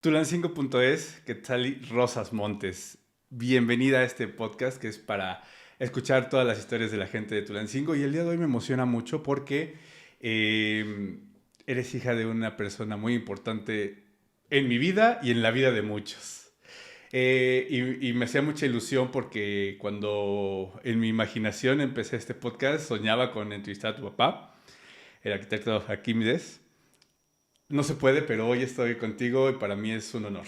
Tulancingo.es, Quetzali Rosas Montes. Bienvenida a este podcast que es para escuchar todas las historias de la gente de Tulancingo. Y el día de hoy me emociona mucho porque eres hija de una persona muy importante en mi vida y en la vida de muchos. Y me hacía mucha ilusión porque cuando en mi imaginación empecé este podcast soñaba con entrevistar a tu papá, el arquitecto Arquímedes. No se puede, pero hoy estoy contigo y para mí es un honor.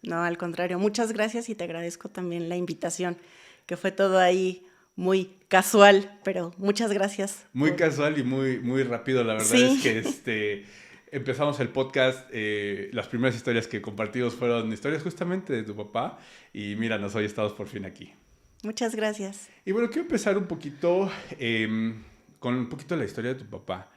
No, al contrario, muchas gracias y te agradezco también la invitación, que fue todo ahí muy casual, pero muchas gracias Muy por... casual y muy rápido. La verdad es Sí, que empezamos el podcast. Las primeras historias que compartimos fueron historias justamente de tu papá. Y míranos, hoy estamos por fin aquí. muchas gracias. Y bueno, quiero empezar un poquito con un poquito la historia de tu papá.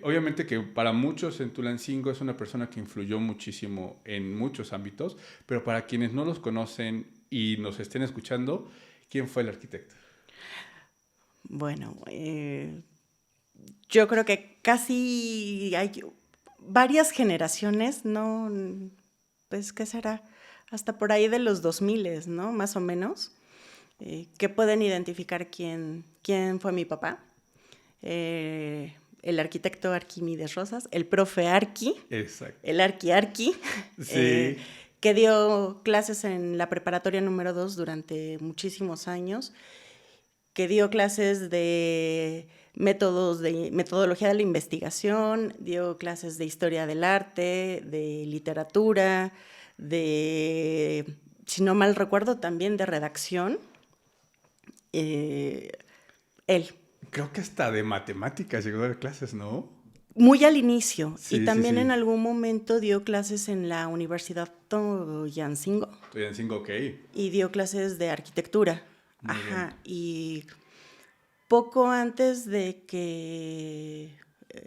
Obviamente que para muchos en Tulancingo es una persona que influyó muchísimo en muchos ámbitos, pero para quienes no los conocen y nos estén escuchando, ¿quién fue el arquitecto? Bueno, yo creo que casi hay varias generaciones, ¿no? Pues, ¿qué será? Hasta por ahí de los 2000, ¿no? Más o menos, que pueden identificar quién fue mi papá. El arquitecto Arquímedes Rosas, el profe Arqui, Exacto. el Arqui, Sí. que dio clases en la preparatoria número 2 durante muchísimos años, que dio clases de metodología de la investigación, dio clases de historia del arte, de literatura, si no mal recuerdo, también de redacción. Eh, él. Creo que hasta de matemáticas llegó a dar clases, ¿no? Muy al inicio, y Sí, sí, también en sí. algún momento dio clases en la Universidad Toyancingo Estoy en 5, ok. y dio clases de arquitectura. Muy bien. Ajá, y poco antes de que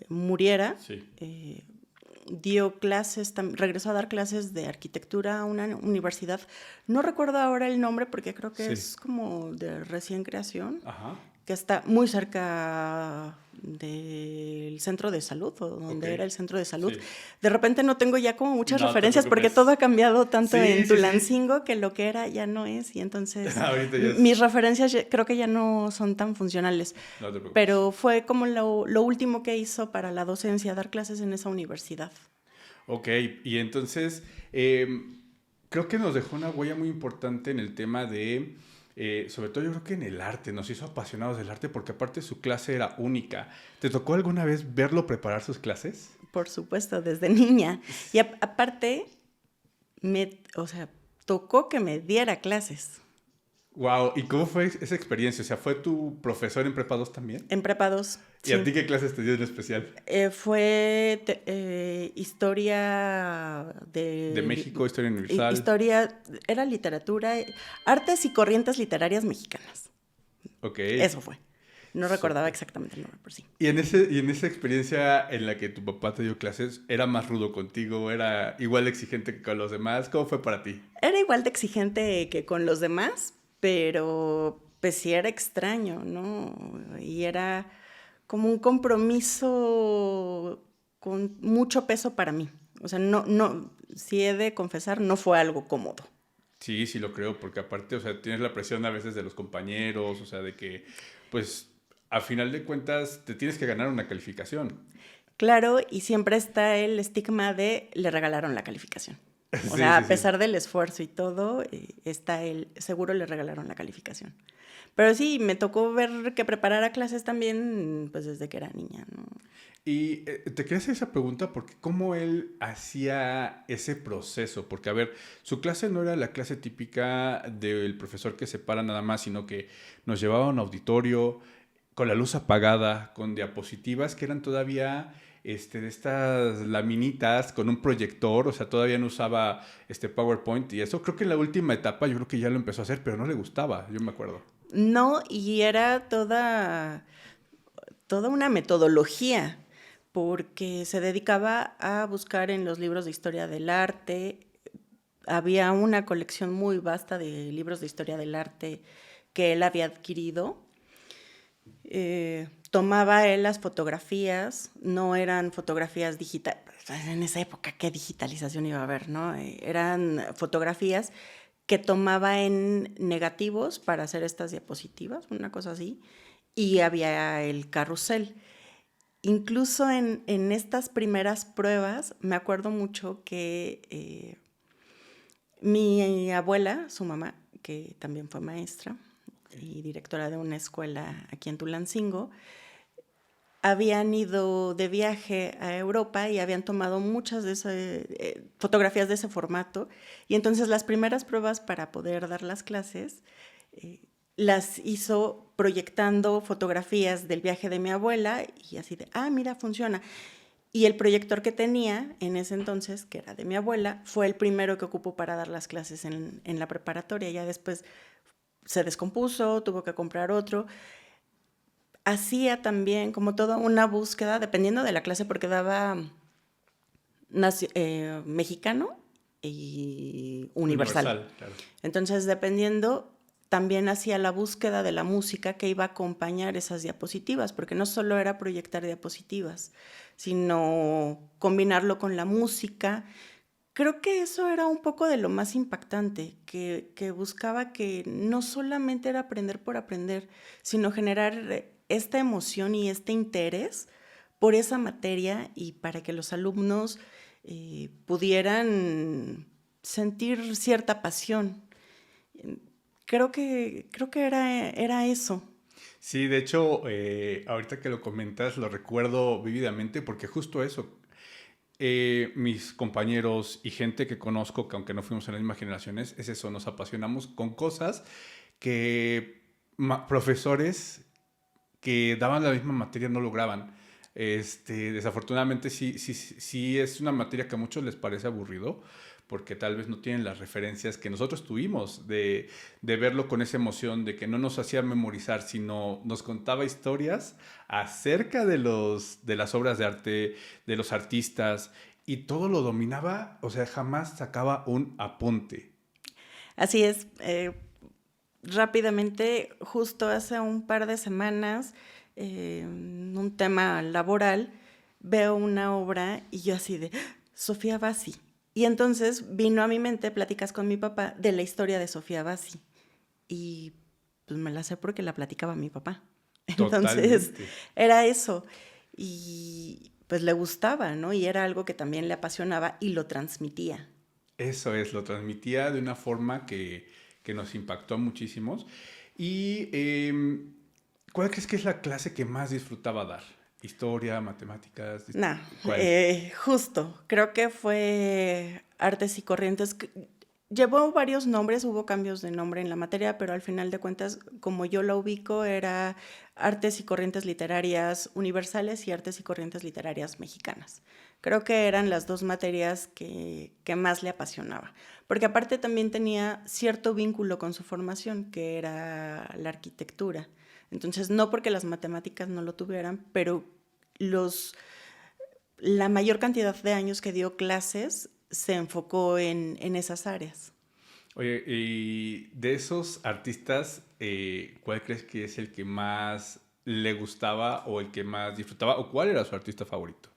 muriera, Sí. dio clases, regresó a dar clases de arquitectura a una universidad. No recuerdo ahora el nombre porque creo que Sí. es como de recién creación, Ajá. que está muy cerca del centro de salud, o Ok. donde era el centro de salud. Sí. De repente no tengo ya como muchas No te referencias porque preocupes. todo ha cambiado tanto Sí, en sí, sí. Tulancingo que lo que era ya no es, y entonces Ahorita ya es. mis referencias creo que ya no son tan funcionales. No te preocupes. Pero fue como lo último que hizo para la docencia, dar clases en esa universidad. Ok, y entonces creo que nos dejó una huella muy importante en el tema de, sobre todo yo creo que en el arte, nos hizo apasionados del arte porque aparte su clase era única. ¿Te tocó alguna vez verlo preparar sus clases? Por supuesto, desde niña. Y aparte, o sea, tocó que me diera clases. Wow, ¿y cómo fue esa experiencia? O sea, ¿fue tu profesor en Prepa 2 también? En prepa 2, ¿Y a sí. ti qué clases te dio en especial? Fue historia De México, Historia Universal. historia, era literatura, artes y corrientes literarias mexicanas. Ok, Eso fue. No recordaba súper. exactamente el nombre, por sí. Y en esa experiencia en la que tu papá te dio clases, ¿era más rudo contigo? ¿Era igual exigente que con los demás? ¿Cómo fue para ti? Era igual de exigente que con los demás, pero pues sí era extraño, ¿no? Y era como un compromiso con mucho peso para mí. O sea, si he de confesar, no fue algo cómodo. Sí, sí lo creo, porque aparte, o sea, tienes la presión a veces de los compañeros, o sea, de que, pues, a final de cuentas, te tienes que ganar una calificación. Claro, y siempre está el estigma de le regalaron la calificación. O Sí, sea, sí, a sí. pesar del esfuerzo y todo, está seguro le regalaron la calificación. Pero sí, me tocó ver que preparara clases también, pues desde que era niña, ¿no? Y te quería hacer esa pregunta porque cómo él hacía ese proceso, porque a ver, su clase no era la clase típica del profesor que se para nada más, sino que nos llevaba a un auditorio con la luz apagada, con diapositivas que eran todavía de estas laminitas con un proyector, o sea, todavía no usaba PowerPoint y eso. Creo que en la última etapa yo creo que ya lo empezó a hacer, pero no le gustaba, yo me acuerdo. No, y era toda una metodología, porque se dedicaba a buscar en los libros de historia del arte. Había una colección muy vasta de libros de historia del arte que él había adquirido. tomaba él las fotografías, no eran fotografías digitales, en esa época, ¿qué digitalización iba a haber, no? Eran fotografías que tomaba en negativos para hacer estas diapositivas, una cosa así, y había el carrusel. Incluso en estas primeras pruebas, me acuerdo mucho que mi abuela, su mamá, que también fue maestra y directora de una escuela aquí en Tulancingo, habían ido de viaje a Europa y habían tomado muchas de esas fotografías de ese formato. Y entonces las primeras pruebas para poder dar las clases las hizo proyectando fotografías del viaje de mi abuela y así de, mira, funciona. Y el proyector que tenía en ese entonces, que era de mi abuela, fue el primero que ocupó para dar las clases en la preparatoria. Ya después se descompuso, tuvo que comprar otro. Hacía también como toda una búsqueda, dependiendo de la clase, porque daba mexicano y universal. Claro. Entonces, dependiendo, también hacía la búsqueda de la música que iba a acompañar esas diapositivas, porque no solo era proyectar diapositivas, sino combinarlo con la música. Creo que eso era un poco de lo más impactante, que buscaba que no solamente era aprender por aprender, sino generar esta emoción y este interés por esa materia y para que los alumnos pudieran sentir cierta pasión. Creo que era eso. Sí, de hecho, ahorita que lo comentas, lo recuerdo vívidamente porque justo eso. Mis compañeros y gente que conozco, que aunque no fuimos en las mismas generaciones, es eso, nos apasionamos con cosas que profesores que daban la misma materia no lograban. Desafortunadamente sí es una materia que a muchos les parece aburrido, porque tal vez no tienen las referencias que nosotros tuvimos de verlo con esa emoción, de que no nos hacía memorizar, sino nos contaba historias acerca de las obras de arte, de los artistas, y todo lo dominaba, o sea, jamás sacaba un apunte. Así es. Rápidamente, justo hace un par de semanas, un tema laboral, veo una obra y yo así de Sofía Bassi. Y entonces vino a mi mente pláticas con mi papá de la historia de Sofía Bassi. Y pues me la sé porque la platicaba mi papá. Entonces, Totalmente. era eso. Y pues le gustaba, ¿no? Y era algo que también le apasionaba y lo transmitía. Eso es, lo transmitía de una forma que nos impactó a muchísimos. Y ¿cuál crees que es la clase que más disfrutaba dar? ¿Historia, matemáticas? No, ¿Cuál? justo, creo que fue Artes y Corrientes. Llevó varios nombres, hubo cambios de nombre en la materia, pero al final de cuentas, como yo la ubico, era Artes y Corrientes Literarias Universales y Artes y Corrientes Literarias Mexicanas. Creo que eran las dos materias que más le apasionaba, porque aparte también tenía cierto vínculo con su formación, que era la arquitectura. Entonces, no porque las matemáticas no lo tuvieran, pero la mayor cantidad de años que dio clases se enfocó en esas áreas. Oye, y de esos artistas, ¿cuál crees que es el que más le gustaba o el que más disfrutaba? ¿O cuál era su artista favorito?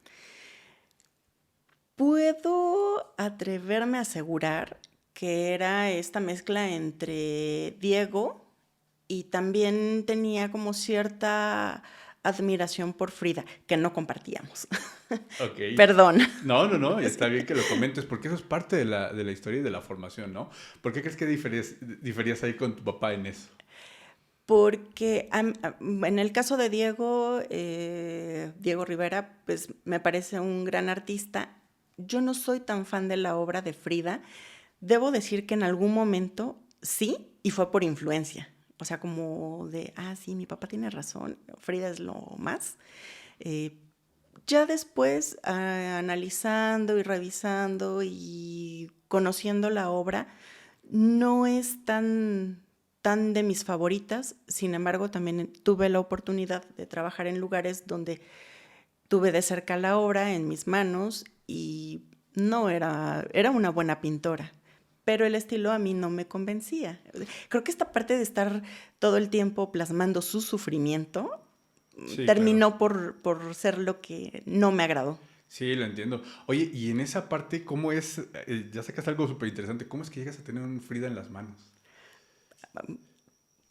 Puedo atreverme a asegurar que era esta mezcla entre Diego y también tenía como cierta admiración por Frida, que no compartíamos. Ok. Perdón. No, y está Sí. bien que lo comentes, porque eso es parte de la historia y de la formación, ¿no? ¿Por qué crees que diferías ahí con tu papá en eso? Porque en el caso de Diego, Diego Rivera, pues me parece un gran artista. Yo no soy tan fan de la obra de Frida. Debo decir que en algún momento sí, y fue por influencia. O sea, como de, sí, mi papá tiene razón, Frida es lo más. Eh, ya después, analizando y revisando y conociendo la obra, no es tan de mis favoritas. Sin embargo, también tuve la oportunidad de trabajar en lugares donde tuve de cerca la obra en mis manos y no era una buena pintora, pero el estilo a mí no me convencía. Creo que esta parte de estar todo el tiempo plasmando su sufrimiento Sí, claro. terminó por ser lo que no me agradó. Sí, lo entiendo. Oye, y en esa parte, ¿cómo es? Ya sacaste algo súper interesante. ¿Cómo es que llegas a tener un Frida en las manos?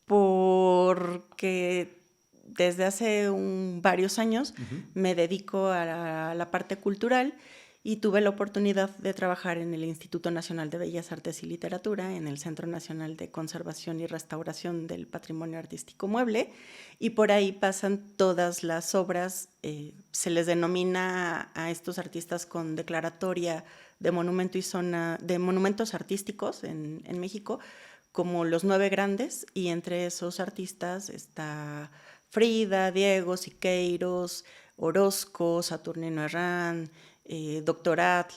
Porque desde hace varios años Ujú. me dedico a la parte cultural y tuve la oportunidad de trabajar en el Instituto Nacional de Bellas Artes y Literatura, en el Centro Nacional de Conservación y Restauración del Patrimonio Artístico Mueble, y por ahí pasan todas las obras. Se les denomina a estos artistas con declaratoria de monumento y zona de monumentos artísticos en México como los 9 grandes, y entre esos artistas está Frida, Diego, Siqueiros, Orozco, Saturnino Herrán, Doctor Atl,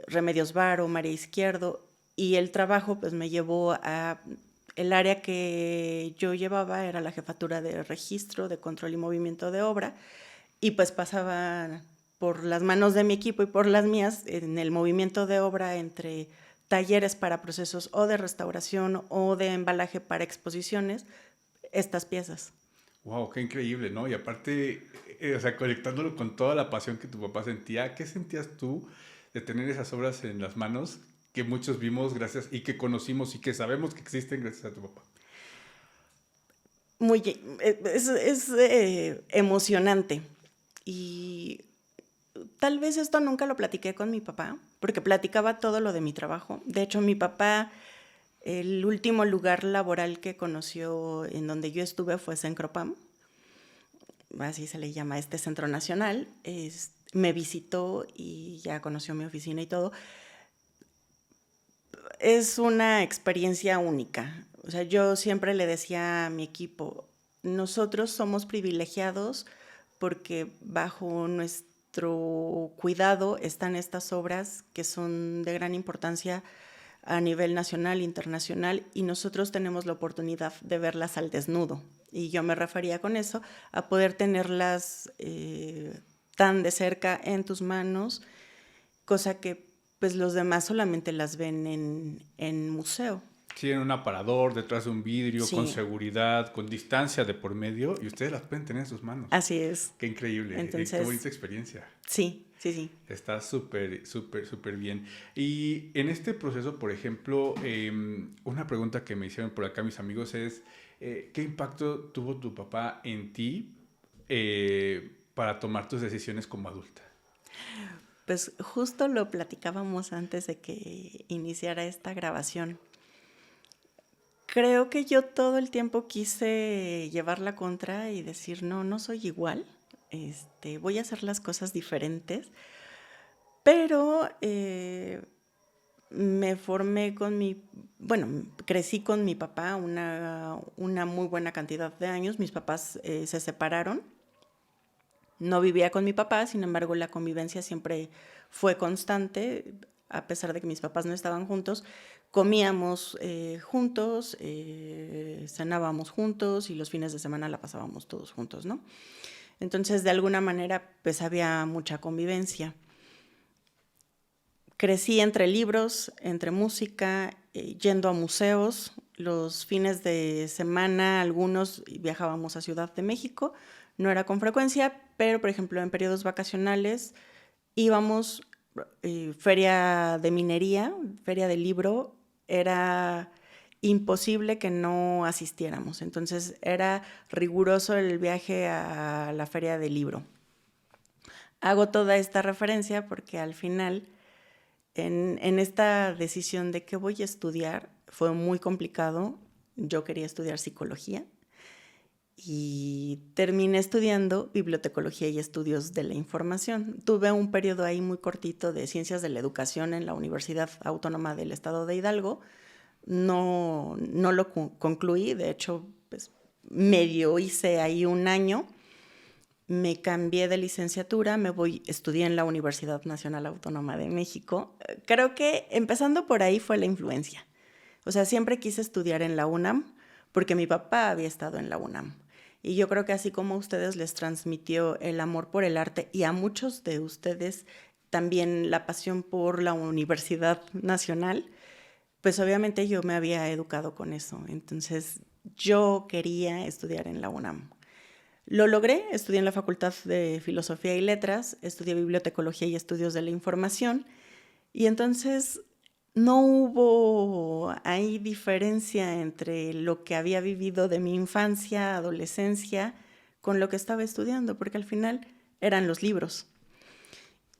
Remedios Varo, María Izquierdo, y el trabajo pues me llevó a... El área que yo llevaba era la jefatura de registro, de control y movimiento de obra, y pues pasaba por las manos de mi equipo y por las mías en el movimiento de obra entre talleres para procesos o de restauración o de embalaje para exposiciones, estas piezas. Wow, qué increíble, ¿no? Y aparte, o sea, conectándolo con toda la pasión que tu papá sentía, ¿qué sentías tú de tener esas obras en las manos que muchos vimos gracias y que conocimos y que sabemos que existen gracias a tu papá? Muy, es emocionante. Y tal vez esto nunca lo platiqué con mi papá, porque platicaba todo lo de mi trabajo. De hecho, mi papá, el último lugar laboral que conoció en donde yo estuve fue Sencropam, así se le llama este centro nacional. Me visitó y ya conoció mi oficina y todo. Es una experiencia única. O sea, yo siempre le decía a mi equipo, nosotros somos privilegiados porque bajo nuestro cuidado están estas obras que son de gran importancia a nivel nacional, internacional, y nosotros tenemos la oportunidad de verlas al desnudo. Y yo me refería con eso a poder tenerlas tan de cerca en tus manos, cosa que pues los demás solamente las ven en museo. Sí, en un aparador, detrás de un vidrio, con Sí, seguridad, con distancia de por medio, y ustedes las pueden tener en sus manos. así es. Qué increíble, qué Entonces, bonita experiencia. sí, sí, sí. Está súper, súper, súper bien. Y en este proceso, por ejemplo, una pregunta que me hicieron por acá mis amigos es, ¿qué impacto tuvo tu papá en ti para tomar tus decisiones como adulta? Pues justo lo platicábamos antes de que iniciara esta grabación. Creo que yo todo el tiempo quise llevar la contra y decir, no, no soy igual, voy a hacer las cosas diferentes, pero me formé bueno, crecí con mi papá una muy buena cantidad de años. Mis papás se separaron. No vivía con mi papá, sin embargo, la convivencia siempre fue constante, a pesar de que mis papás no estaban juntos. Comíamos juntos, cenábamos juntos y los fines de semana la pasábamos todos juntos, ¿no? Entonces, de alguna manera, pues había mucha convivencia. Crecí entre libros, entre música, yendo a museos. Los fines de semana, algunos viajábamos a Ciudad de México. No era con frecuencia, pero por ejemplo en periodos vacacionales íbamos, feria de minería, feria del libro, era imposible que no asistiéramos. Entonces era riguroso el viaje a la feria del libro. Hago toda esta referencia porque al final en esta decisión de qué voy a estudiar fue muy complicado. Yo quería estudiar psicología y terminé estudiando bibliotecología y estudios de la información. Tuve un periodo ahí muy cortito de ciencias de la educación en la Universidad Autónoma del Estado de Hidalgo. No lo concluí, de hecho, pues medio hice ahí un año. Me cambié de licenciatura, estudié en la Universidad Nacional Autónoma de México. Creo que empezando por ahí fue la influencia. O sea, siempre quise estudiar en la UNAM porque mi papá había estado en la UNAM. Y yo creo que así como a ustedes les transmitió el amor por el arte y a muchos de ustedes también la pasión por la Universidad Nacional, pues obviamente yo me había educado con eso. Entonces yo quería estudiar en la UNAM. Lo logré, estudié en la Facultad de Filosofía y Letras, estudié Bibliotecología y Estudios de la Información, y entonces no hubo ahí diferencia entre lo que había vivido de mi infancia, adolescencia, con lo que estaba estudiando, porque al final eran los libros.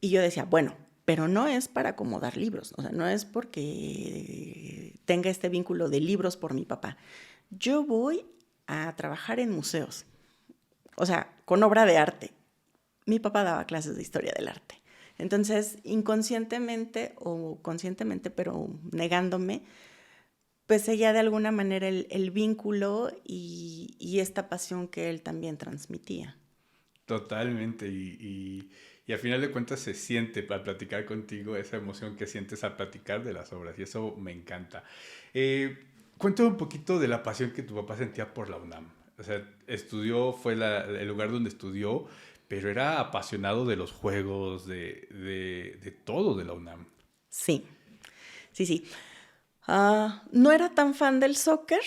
Y yo decía, bueno, pero no es para acomodar libros, o sea, no es porque tenga este vínculo de libros por mi papá. Yo voy a trabajar en museos, o sea, con obra de arte. Mi papá daba clases de historia del arte. Entonces, inconscientemente o conscientemente, pero negándome, pues seguía de alguna manera el vínculo y esta pasión que él también transmitía. Totalmente, y al final de cuentas se siente al platicar contigo esa emoción que sientes al platicar de las obras, y eso me encanta. Eh, Cuéntame un poquito de la pasión que tu papá sentía por la UNAM. O sea, estudió, fue el lugar donde estudió, pero era apasionado de los juegos, de todo de la UNAM. Sí, sí, sí. No era tan fan del soccer,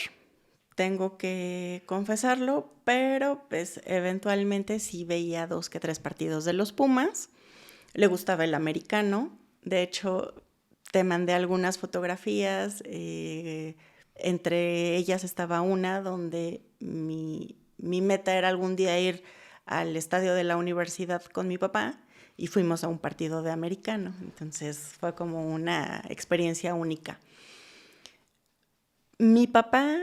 tengo que confesarlo, pero pues eventualmente sí veía 2 que 3 partidos de los Pumas. Le gustaba el americano. De hecho, te mandé algunas fotografías. Entre ellas estaba una donde mi meta era algún día ir al estadio de la universidad con mi papá y fuimos a un partido de americano. Entonces fue como una experiencia única. Mi papá,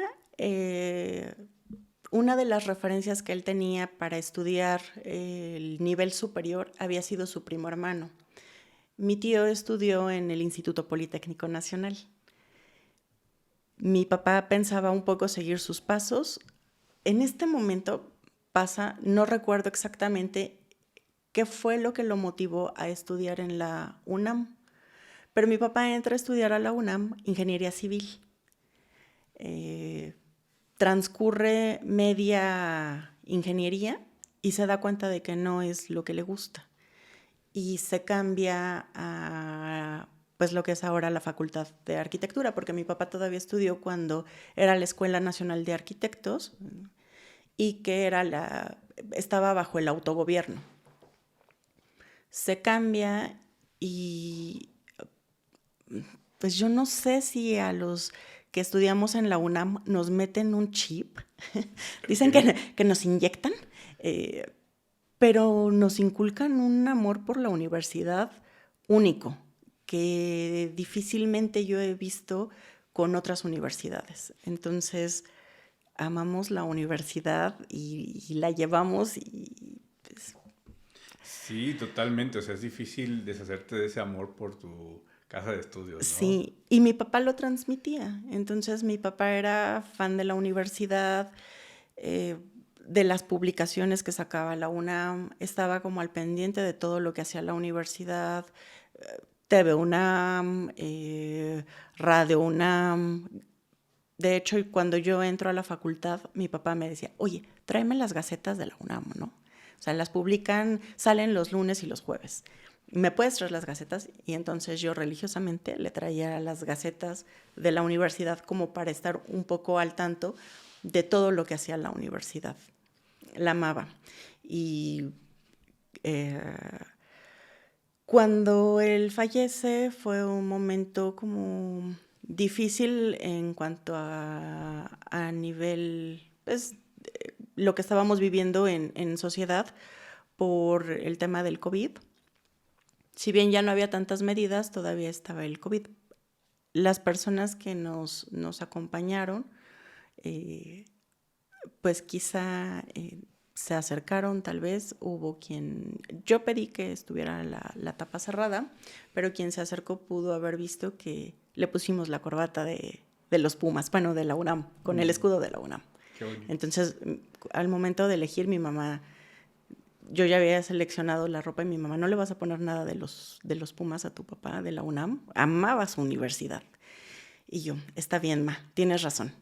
una de las referencias que él tenía para estudiar el nivel superior había sido su primo hermano. Mi tío estudió en el Instituto Politécnico Nacional. Mi papá pensaba un poco seguir sus pasos. En este momento pasa, no recuerdo exactamente qué fue lo que lo motivó a estudiar en la UNAM, pero mi papá entra a estudiar a la UNAM Ingeniería Civil. Transcurre media ingeniería y se da cuenta de que no es lo que le gusta. Y se cambia a pues lo que es ahora la Facultad de Arquitectura, porque mi papá todavía estudió cuando era la Escuela Nacional de Arquitectos y que estaba bajo el autogobierno. Se cambia y pues yo no sé si a los que estudiamos en la UNAM nos meten un chip, dicen Okay. que nos inyectan, eh, pero nos inculcan un amor por la universidad único, que difícilmente yo he visto con otras universidades. Entonces, amamos la universidad y la llevamos y pues, Sí, totalmente. O sea, es difícil deshacerte de ese amor por tu casa de estudios, ¿no? sí, y mi papá lo transmitía. Entonces, mi papá era fan de la universidad, eh, de las publicaciones que sacaba la UNAM, estaba como al pendiente de todo lo que hacía la universidad, TV UNAM, Radio UNAM. De hecho, cuando yo entro a la facultad, mi papá me decía, oye, tráeme las gacetas de la UNAM, ¿no? O sea, las publican, salen los lunes y los jueves. ¿Me puedes traer las gacetas? Y entonces yo religiosamente le traía las gacetas de la universidad como para estar un poco al tanto de todo lo que hacía la universidad. La amaba. Y eh, cuando él fallece fue un momento como difícil en cuanto a nivel, pues, lo que estábamos viviendo en sociedad por el tema del COVID. Si bien ya no había tantas medidas, todavía estaba el COVID. Las personas que nos acompañaron, eh, pues quizá se acercaron, tal vez hubo quien, yo pedí que estuviera la tapa cerrada, pero quien se acercó pudo haber visto que le pusimos la corbata de los Pumas, bueno, de la UNAM, con el Mm, escudo de la UNAM. qué bonito. Entonces, al momento de elegir, mi mamá, yo ya había seleccionado la ropa y mi mamá, no le vas a poner nada de los Pumas a tu papá de la UNAM, amaba su universidad. Y yo, está bien, ma, tienes razón.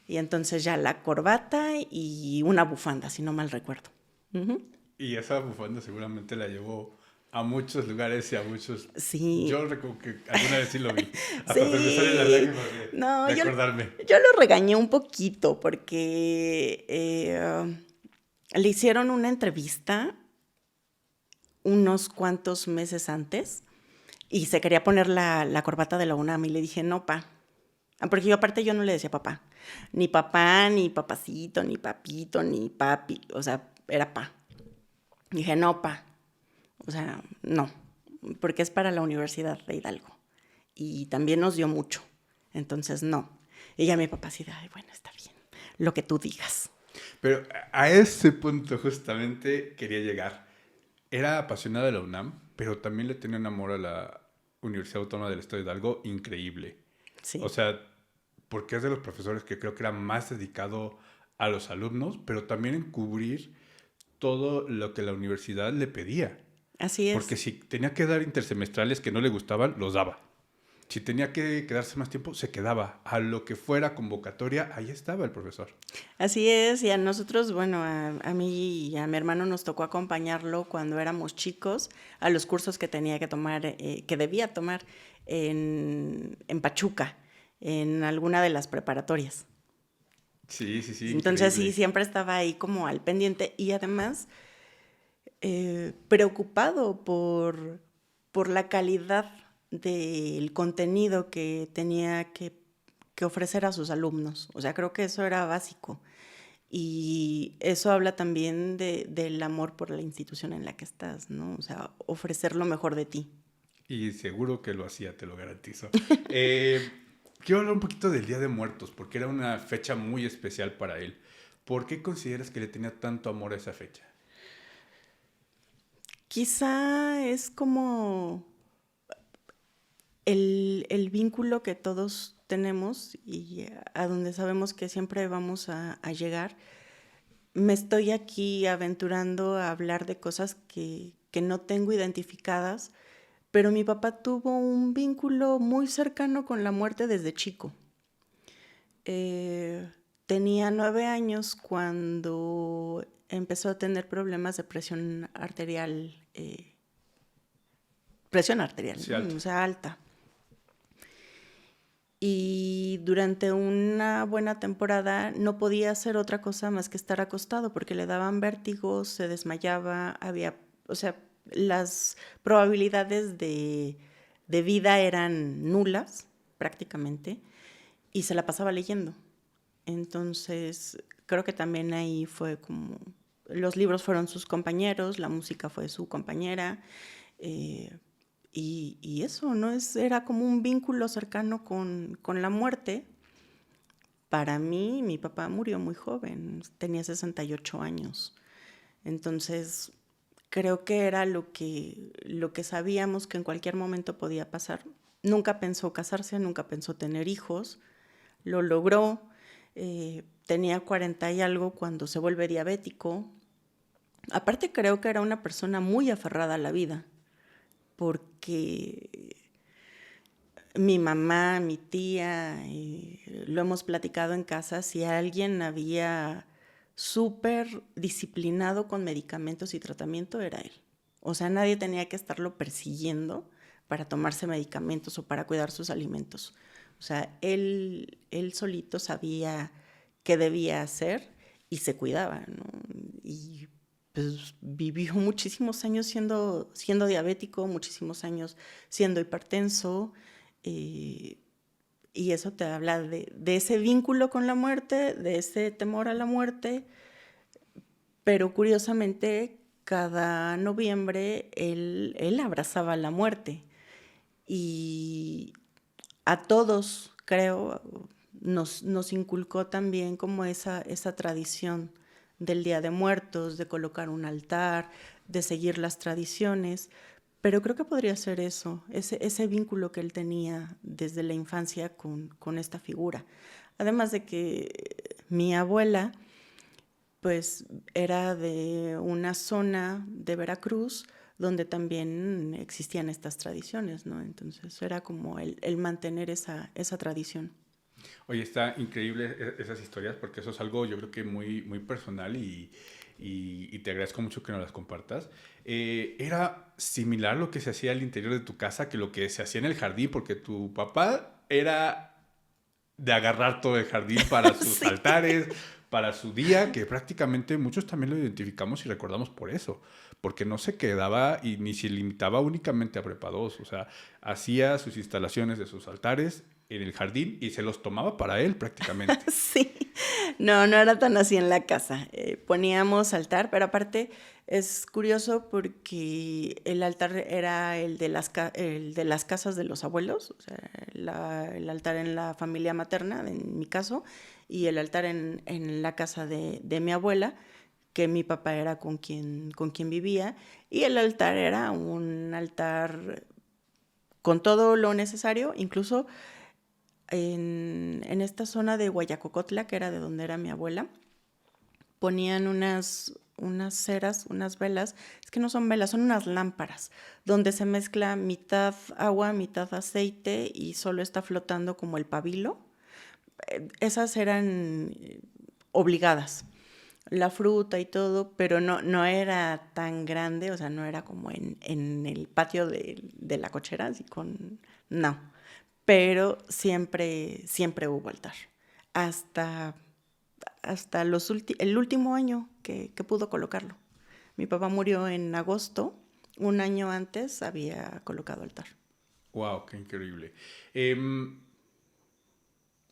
Y entonces ya la corbata y una bufanda, si no mal recuerdo. Uh-huh. Y esa bufanda seguramente la llevó a muchos lugares y a muchos... Sí, Yo recuerdo que alguna vez sí lo vi. Hasta se me salen las sí. lágrimas No, de yo acordarme. lo regañé un poquito porque Le hicieron una entrevista unos cuantos meses antes y se quería poner la corbata de la UNAM y le dije, no, pa. Porque yo aparte yo no le decía papá, ni papacito, ni papito, ni papi, o sea, era pa. Dije, no, pa, o sea, no, porque es para la Universidad de Hidalgo y también nos dio mucho, entonces no. Y ya mi papá así de, ay, bueno, está bien, lo que tú digas. Pero a ese punto justamente quería llegar. Era apasionada de la UNAM, pero también le tenía un amor a la Universidad Autónoma del Estado de Hidalgo increíble. O Sí, sea, porque es de los profesores que creo que era más dedicado a los alumnos, pero también en cubrir todo lo que la universidad le pedía. así Porque es. si tenía que dar intersemestrales que no le gustaban, los daba. Si tenía que quedarse más tiempo, se quedaba. A lo que fuera convocatoria, ahí estaba el profesor. Así es, y a nosotros, bueno, a mí y a mi hermano nos tocó acompañarlo cuando éramos chicos a los cursos que tenía que tomar, que debía tomar en Pachuca, en alguna de las preparatorias. Sí, sí, sí, Entonces sí, increíble. siempre estaba ahí como al pendiente y además preocupado por la calidad del contenido que tenía que ofrecer a sus alumnos. O sea, creo que eso era básico. Y eso habla también del amor por la institución en la que estás, ¿no? O sea, ofrecer lo mejor de ti. Y seguro que lo hacía, te lo garantizo. Eh, Quiero hablar un poquito del Día de Muertos, porque era una fecha muy especial para él. ¿Por qué consideras que le tenía tanto amor a esa fecha? Quizá es como el vínculo que todos tenemos y a donde sabemos que siempre vamos a llegar. Me estoy aquí aventurando a hablar de cosas que no tengo identificadas, pero mi papá tuvo un vínculo muy cercano con la muerte desde chico. Eh, Tenía 9 años cuando empezó a tener problemas de presión arterial, Sí, ¿no? alta. O sea, alta. Y durante una buena temporada no podía hacer otra cosa más que estar acostado porque le daban vértigos, se desmayaba, o sea, las probabilidades de vida eran nulas prácticamente y se la pasaba leyendo. Entonces, creo que también ahí fue como, los libros fueron sus compañeros, la música fue su compañera, eh, y eso, ¿no? Era como un vínculo cercano con la muerte. Para mí, mi papá murió muy joven, tenía 68 años. Entonces, creo que era lo que sabíamos que en cualquier momento podía pasar. Nunca pensó casarse, nunca pensó tener hijos, lo logró. Tenía 40 y algo cuando se vuelve diabético. Aparte, creo que era una persona muy aferrada a la vida, porque mi mamá, mi tía, lo hemos platicado en casa, si alguien había súper disciplinado con medicamentos y tratamiento, era él. O sea, nadie tenía que estarlo persiguiendo para tomarse medicamentos o para cuidar sus alimentos. O sea, él solito sabía qué debía hacer y se cuidaba, ¿no? Y pues vivió muchísimos años siendo diabético, muchísimos años siendo hipertenso, eh, y eso te habla de ese vínculo con la muerte, de ese temor a la muerte, pero curiosamente cada noviembre él abrazaba la muerte y a todos, creo, nos inculcó también como esa tradición del Día de Muertos, de colocar un altar, de seguir las tradiciones, pero creo que podría ser eso, ese vínculo que él tenía desde la infancia con esta figura. Además de que mi abuela, pues, era de una zona de Veracruz donde también existían estas tradiciones, ¿no? Entonces era como el mantener esa tradición. Oye, está increíble esas historias porque eso es algo yo creo que muy, muy personal y te agradezco mucho que nos las compartas. ¿Era similar lo que se hacía al interior de tu casa que lo que se hacía en el jardín? Porque tu papá era de agarrar todo el jardín para sus Sí. altares, para su día, que prácticamente muchos también lo identificamos y recordamos por eso, porque no se quedaba y ni se limitaba únicamente a Prepa 2, o sea, hacía sus instalaciones de sus altares en el jardín y se los tomaba para él prácticamente. Sí, no, no era tan así en la casa. Poníamos altar, pero aparte es curioso porque el altar era el de las casas de los abuelos, o sea, el altar en la familia materna, en mi caso, y el altar en la casa de mi abuela, que mi papá era con quien vivía, y el altar era un altar con todo lo necesario, incluso en esta zona de Guayacocotla, que era de donde era mi abuela, ponían unas ceras, unas velas, es que no son velas, son unas lámparas, donde se mezcla mitad agua, mitad aceite y solo está flotando como el pabilo. Esas eran obligadas, la fruta y todo, pero no era tan grande, o sea, no era como en el patio de la cochera, así con... No, pero siempre hubo altar. Hasta, hasta el último año que pudo colocarlo. Mi papá murió en agosto, un año antes había colocado altar. Wow, qué increíble.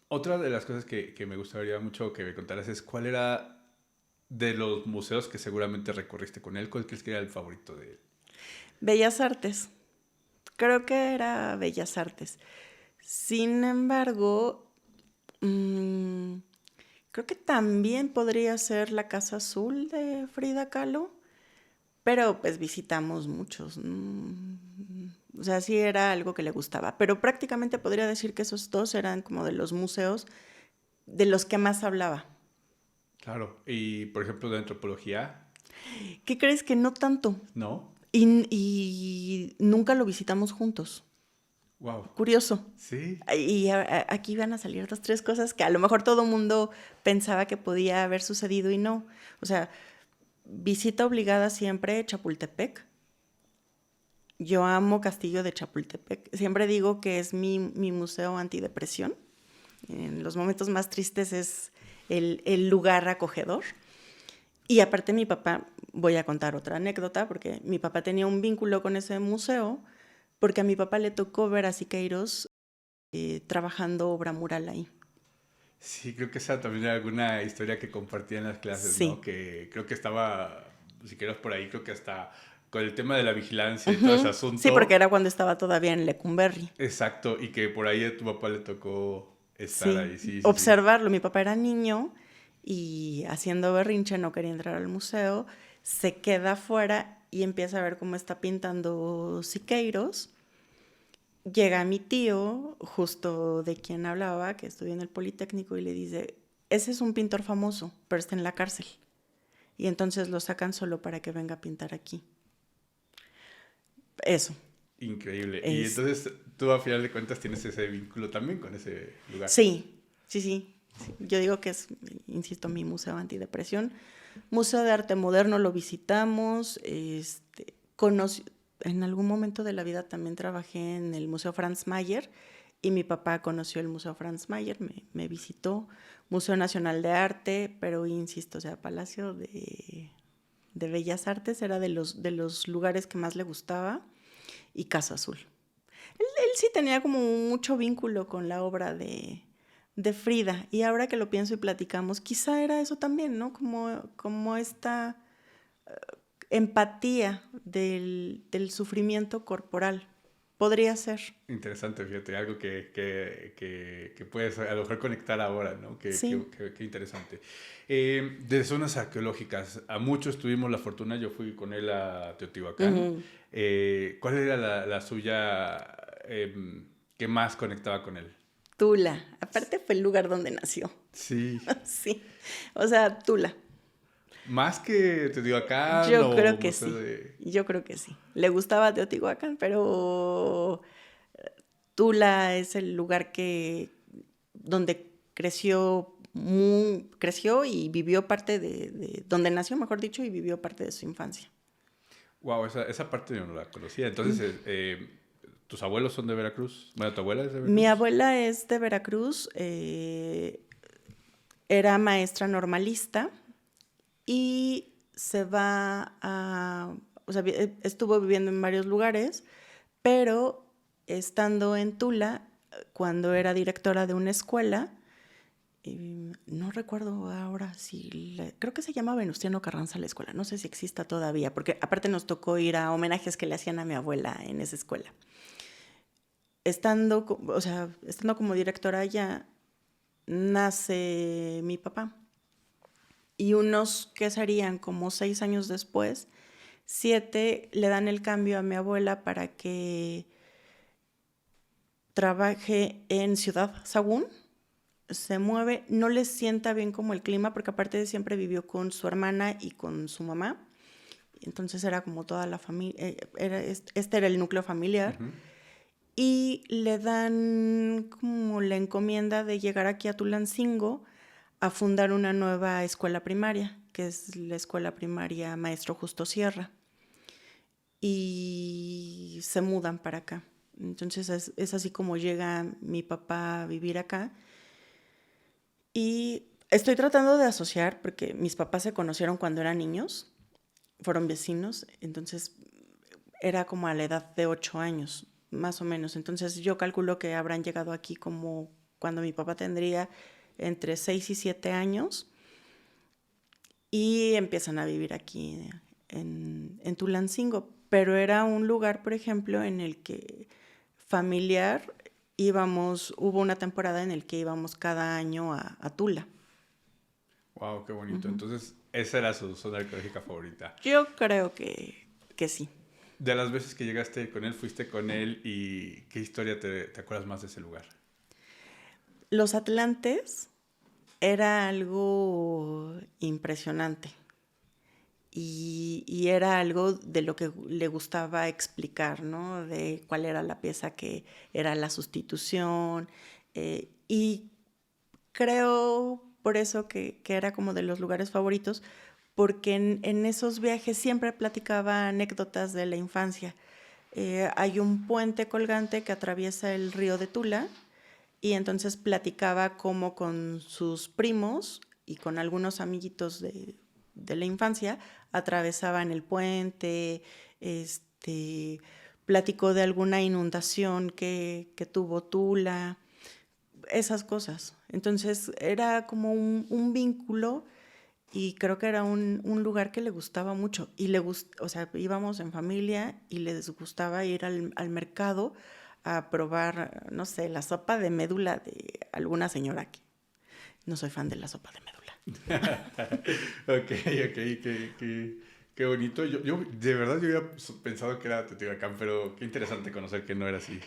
Otra de las cosas que me gustaría mucho que me contaras es cuál era de los museos que seguramente recorriste con él, cuál crees que era el favorito de él. Bellas Artes. Creo que era Bellas Artes. Sin embargo, creo que también podría ser la Casa Azul de Frida Kahlo, pero pues visitamos muchos. O sea, sí era algo que le gustaba, pero prácticamente podría decir que esos dos eran como de los museos de los que más hablaba. Claro, y por ejemplo de antropología, ¿Qué crees que no tanto? ¿no? Y nunca lo visitamos juntos. Wow, Curioso. sí, Y aquí van a salir dos, tres cosas que a lo mejor todo mundo pensaba que podía haber sucedido y no. O sea, visita obligada siempre Chapultepec. Yo amo Castillo de Chapultepec. Siempre digo que es mi museo antidepresión. En los momentos más tristes es el lugar acogedor. Y aparte mi papá, voy a contar otra anécdota, porque mi papá tenía un vínculo con ese museo, porque a mi papá le tocó ver a Siqueiros trabajando obra mural ahí. sí, creo que esa también era alguna historia que compartía en las clases, ¿no? Sí. Que creo que estaba, si quieres por ahí, creo que hasta con el tema de la vigilancia y todo ese Ujú. Sí, porque asunto, era cuando estaba todavía en Lecumberri. exacto, y que por ahí a tu papá le tocó estar Sí, ahí, sí, sí, sí. observarlo. Mi papá era niño y haciendo berrinche no quería entrar al museo, se queda afuera y empieza a ver cómo está pintando Siqueiros. Llega mi tío, justo de quien hablaba, que estudió en el Politécnico, y le dice, ese es un pintor famoso, pero está en la cárcel. Y entonces lo sacan solo para que venga a pintar aquí. Eso. Increíble. Y Es, entonces tú a final de cuentas tienes ese vínculo también con ese lugar. sí, sí, sí. Yo digo que es, insisto, mi museo antidepresión. Museo de Arte Moderno lo visitamos. En algún momento de la vida también trabajé en el Museo Franz Mayer y mi papá conoció el Museo Franz Mayer, me visitó. Museo Nacional de Arte, pero insisto, o sea, Palacio de Bellas Artes era de los lugares que más le gustaba, y Casa Azul. Él sí tenía como mucho vínculo con la obra de Frida, y ahora que lo pienso y platicamos, quizá era eso también, ¿no? Como esta empatía del sufrimiento corporal. Podría ser. Interesante, fíjate, algo que puedes a lo mejor conectar ahora, ¿no? Sí. Qué interesante. De zonas arqueológicas, a muchos tuvimos la fortuna, yo fui con él a Teotihuacán. Ujú. ¿Cuál era la suya que más conectaba con él? Tula. Aparte fue el lugar donde nació. Sí. Sí. O sea, Tula. ¿Más que Teotihuacán Yo o creo que Museo sí. de...? Yo creo que sí. Le gustaba Teotihuacán, pero Tula es el lugar donde creció y vivió parte donde nació, mejor dicho, y vivió parte de su infancia. Wow, esa parte yo no la conocía. Mm. Entonces, ¿tus abuelos son de Veracruz? Bueno, ¿tu abuela es de Mi Veracruz? abuela es de Veracruz, Era maestra normalista y se va a... O sea, estuvo viviendo en varios lugares, pero estando en Tula, cuando era directora de una escuela, no recuerdo ahora si... creo que se llama Venustiano Carranza la escuela, no sé si exista todavía, porque aparte nos tocó ir a homenajes que le hacían a mi abuela en esa escuela. Estando como directora allá, nace mi papá. Y unos que serían como 6 años después, 7, le dan el cambio a mi abuela para que trabaje en Ciudad Sagún. Se mueve, no le sienta bien como el clima, porque aparte de siempre vivió con su hermana y con su mamá. Entonces era como toda la familia, este era el núcleo familiar. Ujú. Y le dan como la encomienda de llegar aquí a Tulancingo a fundar una nueva escuela primaria, que es la escuela primaria Maestro Justo Sierra. Y se mudan para acá. Entonces es así como llega mi papá a vivir acá. Y estoy tratando de asociar, porque mis papás se conocieron cuando eran niños, fueron vecinos, entonces era como a la edad de 8 años, más o menos. Entonces yo calculo que habrán llegado aquí como cuando mi papá tendría entre 6 y 7 años y empiezan a vivir aquí en Tulancingo. Pero era un lugar, por ejemplo, en el que familiar hubo una temporada en el que íbamos cada año a Tula. Wow, qué bonito. Entonces, esa era su zona arqueológica favorita. Yo creo que sí. De las veces que llegaste con él, fuiste con él y ¿qué historia te acuerdas más de ese lugar? Los Atlantes era algo impresionante y era algo de lo que le gustaba explicar, ¿no? De cuál era la pieza que era la sustitución. Y creo por eso que era como de los lugares favoritos, porque en esos viajes siempre platicaba anécdotas de la infancia. Hay un puente colgante que atraviesa el río de Tula y entonces platicaba cómo con sus primos y con algunos amiguitos de la infancia atravesaban el puente, platicó de alguna inundación que tuvo Tula, esas cosas. Entonces era como un vínculo y creo que era un lugar que le gustaba mucho. Y o sea, íbamos en familia y les gustaba ir al mercado a probar, no sé, la sopa de médula de alguna señora aquí. No soy fan de la sopa de médula. Ok, qué bonito. De verdad, yo hubiera pensado que era Teotihuacán, pero qué interesante conocer que no era así.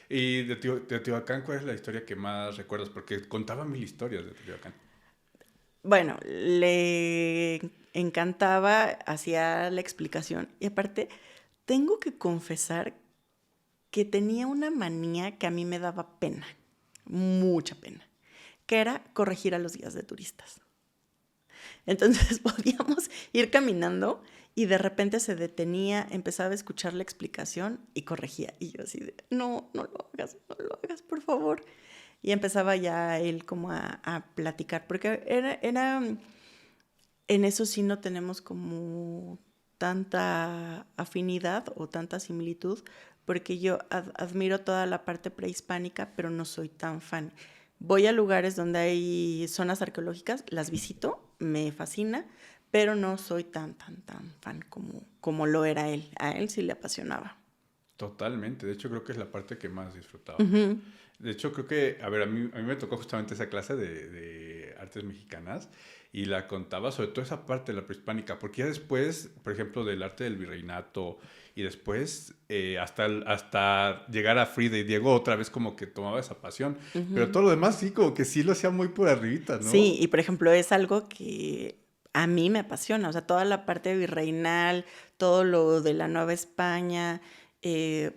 Y de Teotihuacán, ¿cuál es la historia que más recuerdas? Porque contaba mil historias de Teotihuacán. Bueno, le encantaba, hacía la explicación. Y aparte, tengo que confesar que tenía una manía que a mí me daba pena, mucha pena, que era corregir a los guías de turistas. Entonces podíamos ir caminando y de repente se detenía, empezaba a escuchar la explicación y corregía. Y yo así de, no, no lo hagas, por favor. Y empezaba ya él como a platicar, porque en eso sí no tenemos como tanta afinidad o tanta similitud, porque yo admiro toda la parte prehispánica, pero no soy tan fan. Voy a lugares donde hay zonas arqueológicas, las visito, me fascina, pero no soy tan fan como lo era él. A él sí le apasionaba. Totalmente. De hecho, creo que es la parte que más disfrutaba. Uh-huh. De hecho, creo que, a ver, a mí me tocó justamente esa clase de artes mexicanas y la contaba sobre todo esa parte de la prehispánica, porque ya después, por ejemplo, del arte del virreinato y después hasta llegar a Frida y Diego otra vez como que tomaba esa pasión, pero Uh-huh. todo lo demás sí, como que sí lo hacía muy por arribita, ¿no? Sí, y por ejemplo es algo que a mí me apasiona, o sea, toda la parte virreinal, todo lo de la Nueva España, eh,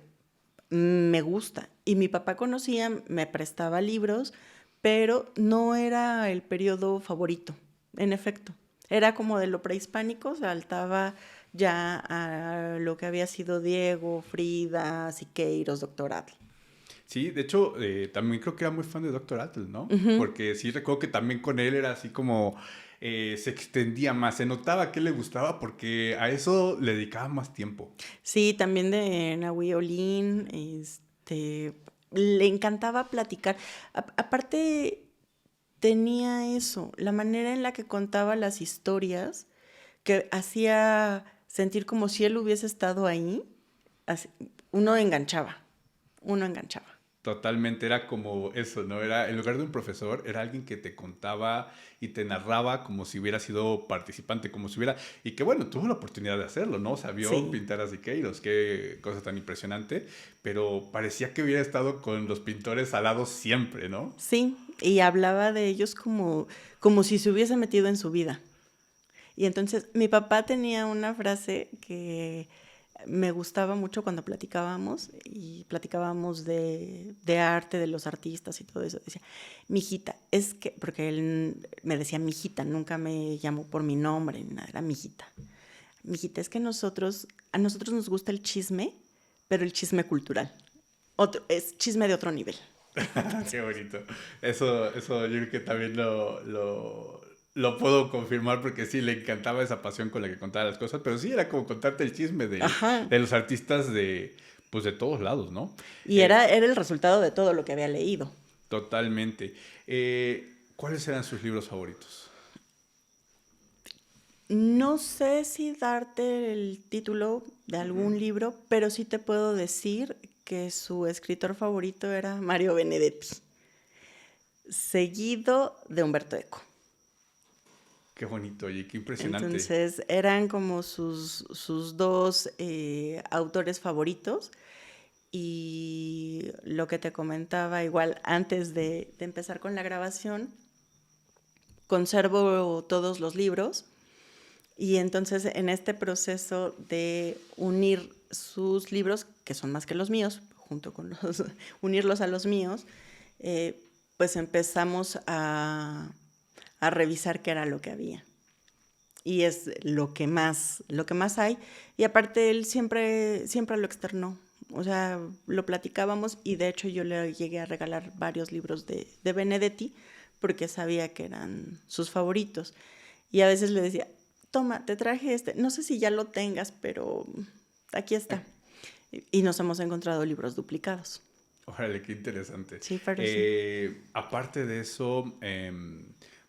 me gusta. Y mi papá conocía, me prestaba libros, pero no era el periodo favorito, en efecto. Era como de lo prehispánico, saltaba ya a lo que había sido Diego, Frida, Siqueiros, Doctor Adl. Sí, de hecho, también creo que era muy fan de Doctor Atle, ¿no? Porque sí recuerdo que también con él era así como se extendía más, se notaba que le gustaba porque a eso le dedicaba más tiempo. Sí, también de Nahui Olin, le encantaba platicar. Aparte, tenía eso, la manera en la que contaba las historias, que hacía sentir como si él hubiese estado ahí, así- uno enganchaba, uno enganchaba. Totalmente, era como eso, ¿no? Era, en lugar de un profesor, era alguien que te contaba y te narraba como si hubiera sido participante, como si hubiera... Y que bueno, tuvo la oportunidad de hacerlo, ¿no? Sabió Sí, pintar a Siqueiros, qué cosa tan impresionante, pero parecía que hubiera estado con los pintores alados siempre, ¿no? sí, y hablaba de ellos como si se hubiese metido en su vida. Y entonces mi papá tenía una frase que me gustaba mucho cuando platicábamos y platicábamos de arte, de los artistas y todo eso. Decía, mijita, es que, porque él me decía mijita, nunca me llamó por mi nombre, ni nada, era mijita. Mijita, es que a nosotros nos gusta el chisme, pero el chisme cultural. Es chisme de otro nivel. Qué bonito. Eso yo creo que también lo puedo confirmar porque sí, le encantaba esa pasión con la que contaba las cosas, pero sí era como contarte el chisme Ajá. de los artistas pues de todos lados, ¿no? Y era el resultado de todo lo que había leído. Totalmente. ¿Cuáles eran sus libros favoritos? No sé si darte el título de algún libro, pero sí te puedo decir que su escritor favorito era Mario Benedetti, seguido de Humberto Eco. Qué bonito, oye, qué impresionante. Entonces eran como sus dos autores favoritos. Y lo que te comentaba igual antes de empezar con la grabación, conservo todos los libros. Y entonces en este proceso de unir sus libros, que son más que los míos, junto con los, unirlos a los míos, pues empezamos a revisar qué era lo que había. Y es lo que más hay. Y aparte él siempre lo externó. O sea, lo platicábamos y de hecho yo le llegué a regalar varios libros de Benedetti porque sabía que eran sus favoritos. Y a veces le decía, toma, te traje este, no sé si ya lo tengas, pero aquí está. Y nos hemos encontrado libros duplicados. Órale, qué interesante. Sí, pero sí. Aparte de eso,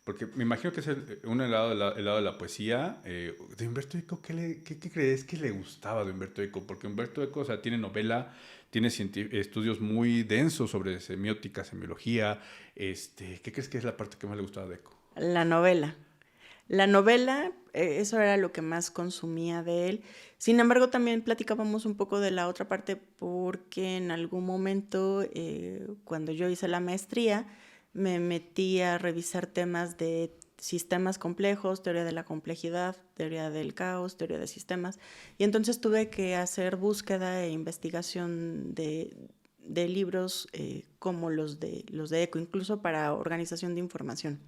porque me imagino que es el lado de la poesía. De Humberto Eco, ¿qué crees que le gustaba de Humberto Eco? Porque Humberto Eco, o sea, tiene novela, tiene estudios muy densos sobre semiótica, semiología. ¿Qué crees que es la parte que más le gustaba de Eco? La novela. La novela, eso era lo que más consumía de él. Sin embargo, también platicábamos un poco de la otra parte porque en algún momento, cuando yo hice la maestría, me metí a revisar temas de sistemas complejos, teoría de la complejidad, teoría del caos, teoría de sistemas. Y entonces tuve que hacer búsqueda e investigación de libros como los de Eco, incluso para organización de información.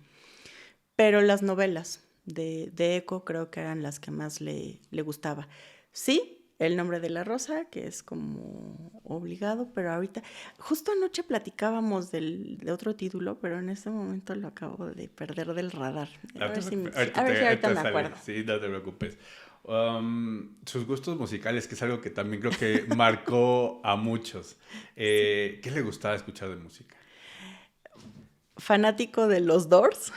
Pero las novelas de Eco creo que eran las que más le gustaba. Sí, El nombre de la rosa, que es como obligado, pero ahorita, justo anoche platicábamos de otro título, pero en este momento lo acabo de perder del radar. No te preocupes, A ver si ahorita ahorita me sale, acuerdo. sí, no te preocupes. Sus gustos musicales, que es algo que también creo que marcó a muchos. ¿Qué le gustaba escuchar de música? Fanático de los Doors,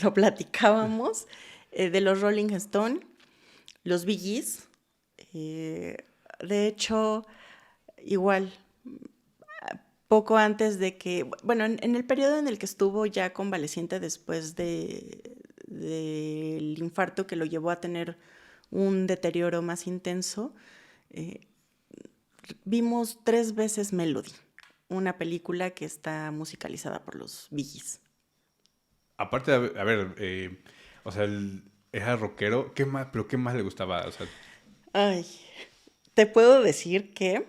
lo platicábamos, de los Rolling Stone, los Bee Gees. De hecho, igual, poco antes de que, bueno, en el periodo en el que estuvo ya convaleciente después del infarto que lo llevó a tener un deterioro más intenso, eh, vimos 3 veces Melody, una película que está musicalizada por los Bee Gees. Aparte, a ver, o sea, era rockero, ¿qué más, pero qué más le gustaba? O sea, Ay, te puedo decir que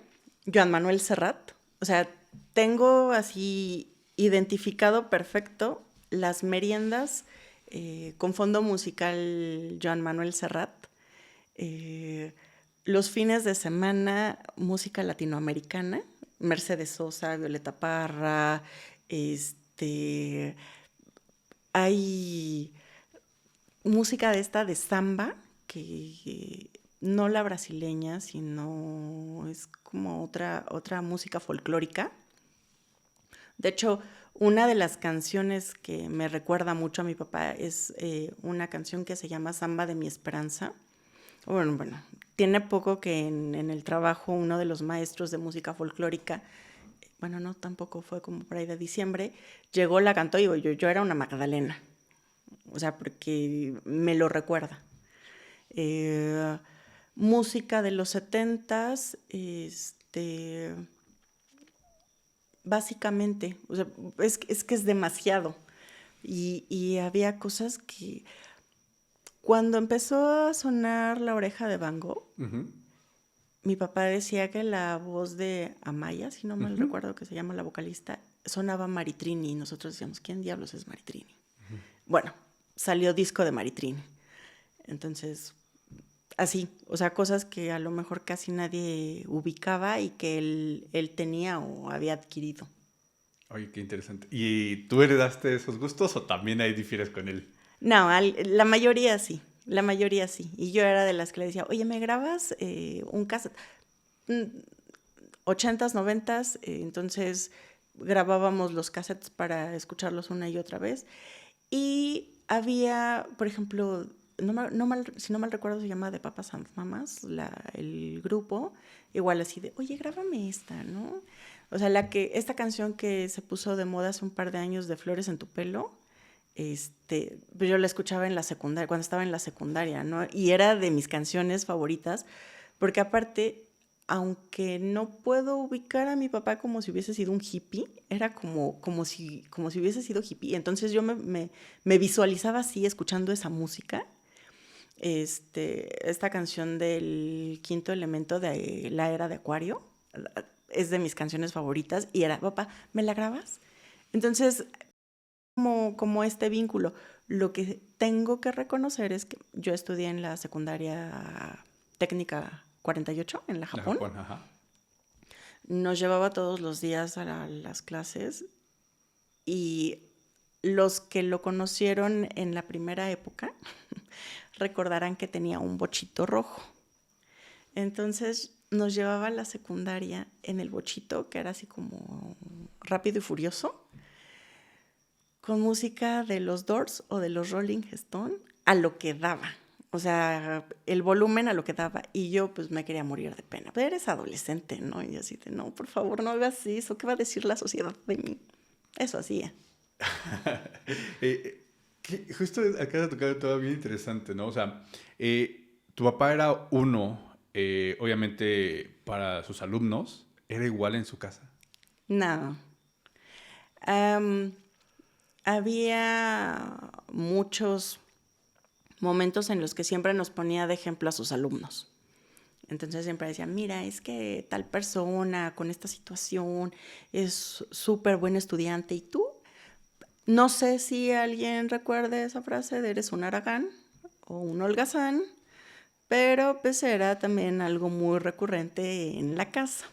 Joan Manuel Serrat, o sea, tengo así identificado perfecto las meriendas con fondo musical Joan Manuel Serrat, eh, los fines de semana música latinoamericana, Mercedes Sosa, Violeta Parra, hay música de esta de samba, que no la brasileña, sino es como otra música folclórica. De hecho, una de las canciones que me recuerda mucho a mi papá es una canción que se llama Samba de mi Esperanza. Bueno, tiene poco que en el trabajo uno de los maestros de música folclórica, bueno, no, tampoco fue como por ahí de diciembre, llegó, la cantó y yo era una Magdalena. O sea, porque me lo recuerda. Eh, Música de los 70s, básicamente, o sea, es que es demasiado. Y había cosas que cuando empezó a sonar La Oreja de Van Gogh, Ujú, mi papá decía que la voz de Amaya, si no mal ujú. recuerdo que se llama la vocalista, sonaba Maritrini y nosotros decíamos, ¿quién diablos es Maritrini? Bueno, salió disco de Maritrini. Entonces, así, o sea, cosas que a lo mejor casi nadie ubicaba y que él tenía o había adquirido. Oye, qué interesante. ¿Y tú heredaste esos gustos o también ahí difieres con él? No, la mayoría sí. Y yo era de las que le decía, oye, ¿me grabas un cassette? 80s, 90s, entonces grabábamos los cassettes para escucharlos una y otra vez. Y había, por ejemplo, si no mal recuerdo, se llama The Papas and Mamas, el grupo, igual así de, oye, grábame esta, ¿no? O sea, esta canción que se puso de moda hace un par de años de Flores en tu pelo, pues yo la escuchaba en la secundaria, cuando estaba en la secundaria, ¿no? Y era de mis canciones favoritas, porque aparte, aunque no puedo ubicar a mi papá como si hubiese sido un hippie, era como si hubiese sido hippie. Entonces yo me visualizaba así, escuchando esa música. Esta canción del Quinto Elemento de la Era de Acuario es de mis canciones favoritas y era, papá, ¿me la grabas? Entonces, como este vínculo. Lo que tengo que reconocer es que yo estudié en la secundaria técnica 48 en la De Japón. Japón, ajá. Nos llevaba todos los días a las clases y los que lo conocieron en la primera época recordarán que tenía un bochito rojo. Entonces nos llevaba a la secundaria en el bochito, que era así como rápido y furioso, con música de los Doors o de los Rolling Stone a lo que daba. O sea, el volumen a lo que daba. Y yo pues me quería morir de pena. Pero eres adolescente, ¿no? Y así de, no, por favor, no hagas eso. ¿Qué va a decir la sociedad de mí? Eso hacía. Justo acá de tocar todo bien interesante, ¿no? O sea, tu papá era uno, obviamente para sus alumnos, era igual en su casa. No. Am, Había muchos momentos en los que siempre nos ponía de ejemplo a sus alumnos. Entonces siempre decía, mira, es que tal persona con esta situación es súper buen estudiante y tú, no sé si alguien recuerde esa frase de eres un Aragán o un holgazán, pero pues era también algo muy recurrente en la casa.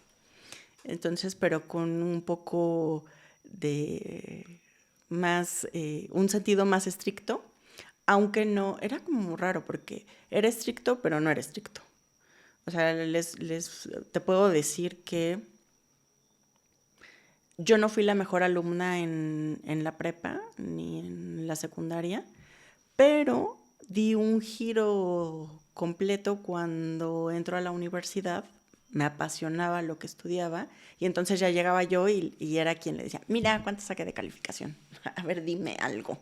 Entonces, pero con un poco de más, un sentido más estricto, aunque no, era como muy raro porque era estricto, pero no era estricto. O sea, te puedo decir que yo no fui la mejor alumna en la prepa ni en la secundaria, pero di un giro completo cuando entró a la universidad. Me apasionaba lo que estudiaba y entonces ya llegaba yo y era quien le decía, mira, ¿cuánto saqué de calificación? A ver, dime algo.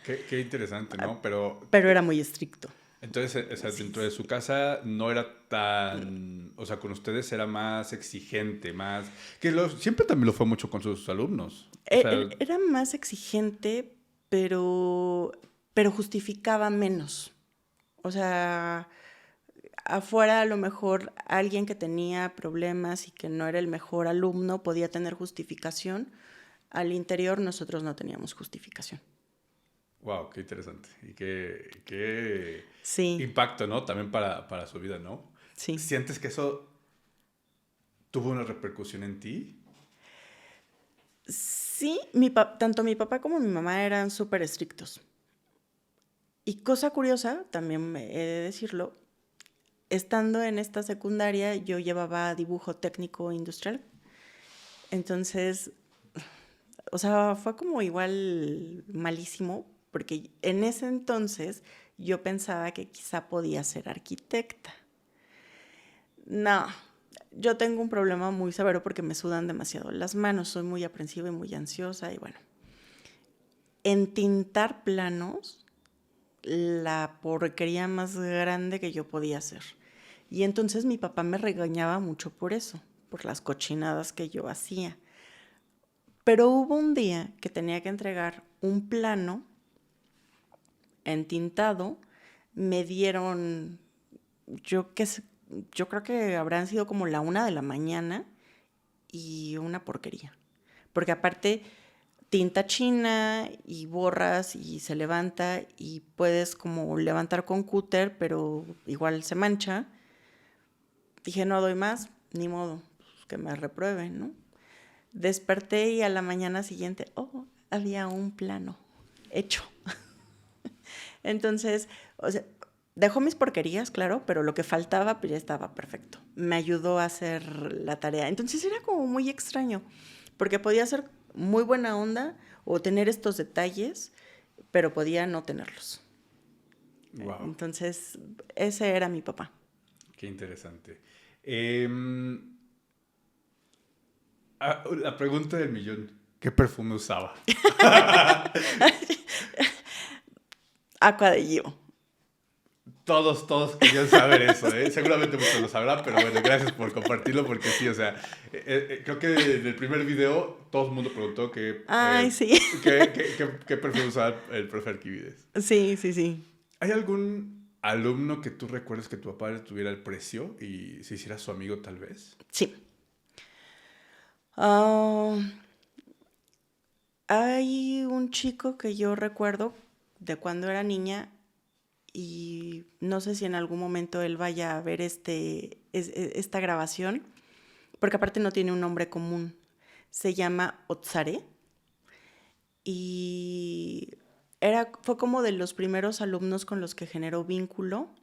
Qué interesante, ¿no? Pero Pero era muy estricto. entonces, o sea, Sí, dentro de su casa no era tan, o sea, con ustedes era más exigente, más, siempre también lo fue mucho con sus alumnos. O sea, Era más exigente, pero, pero justificaba menos. O sea, afuera a lo mejor alguien que tenía problemas y que no era el mejor alumno podía tener justificación. Al interior nosotros no teníamos justificación. wow, qué interesante. Y qué Sí, impacto, ¿no? También para su vida, ¿no? sí. ¿Sientes que eso ¿Tuvo una repercusión en ti? Sí, tanto mi papá como mi mamá eran súper estrictos. Y cosa curiosa, también he de decirlo, estando en esta secundaria yo llevaba dibujo técnico industrial. Entonces, o sea, fue como igual malísimo, porque en ese entonces yo pensaba que quizá podía ser arquitecta. No, yo tengo un problema muy severo porque me sudan demasiado las manos, soy muy aprensiva y muy ansiosa y bueno. Entintar planos, la porquería más grande que yo podía hacer. Y entonces mi papá me regañaba mucho por eso, por las cochinadas que yo hacía. Pero hubo un día que tenía que entregar un plano entintado, me dieron, yo, qué sé, yo creo que habrán sido como la 1 de la mañana y una porquería. Porque aparte, tinta china y borras y se levanta y puedes como levantar con cúter, pero igual se mancha. Dije, no doy más, ni modo, pues que me reprueben, ¿no? Desperté y a la mañana siguiente, había un plano hecho. Entonces, o sea, dejó mis porquerías, claro, pero lo que faltaba pues ya estaba perfecto. Me ayudó a hacer la tarea. Entonces era como muy extraño, porque podía ser muy buena onda o tener estos detalles, pero podía no tenerlos. Wow, Entonces, ese era mi papá. qué interesante. La pregunta del millón. ¿Qué perfume usaba? Aqua de Gio. Todos querían saber eso, ¿eh? Seguramente muchos lo sabrán, pero bueno, gracias por compartirlo porque sí, o sea, creo que en el primer video todo el mundo preguntó Ay, sí. qué perfume usaba el profe Arquivides. Sí, sí, sí. ¿Hay algún alumno que tú recuerdes que tu papá le tuviera el precio y se hiciera su amigo tal vez? Sí. Ah, hay un chico que yo recuerdo de cuando era niña y no sé si en algún momento él vaya a ver esta grabación, porque aparte no tiene un nombre común. Se llama Otsare y fue como de los primeros alumnos con los que generó vínculo.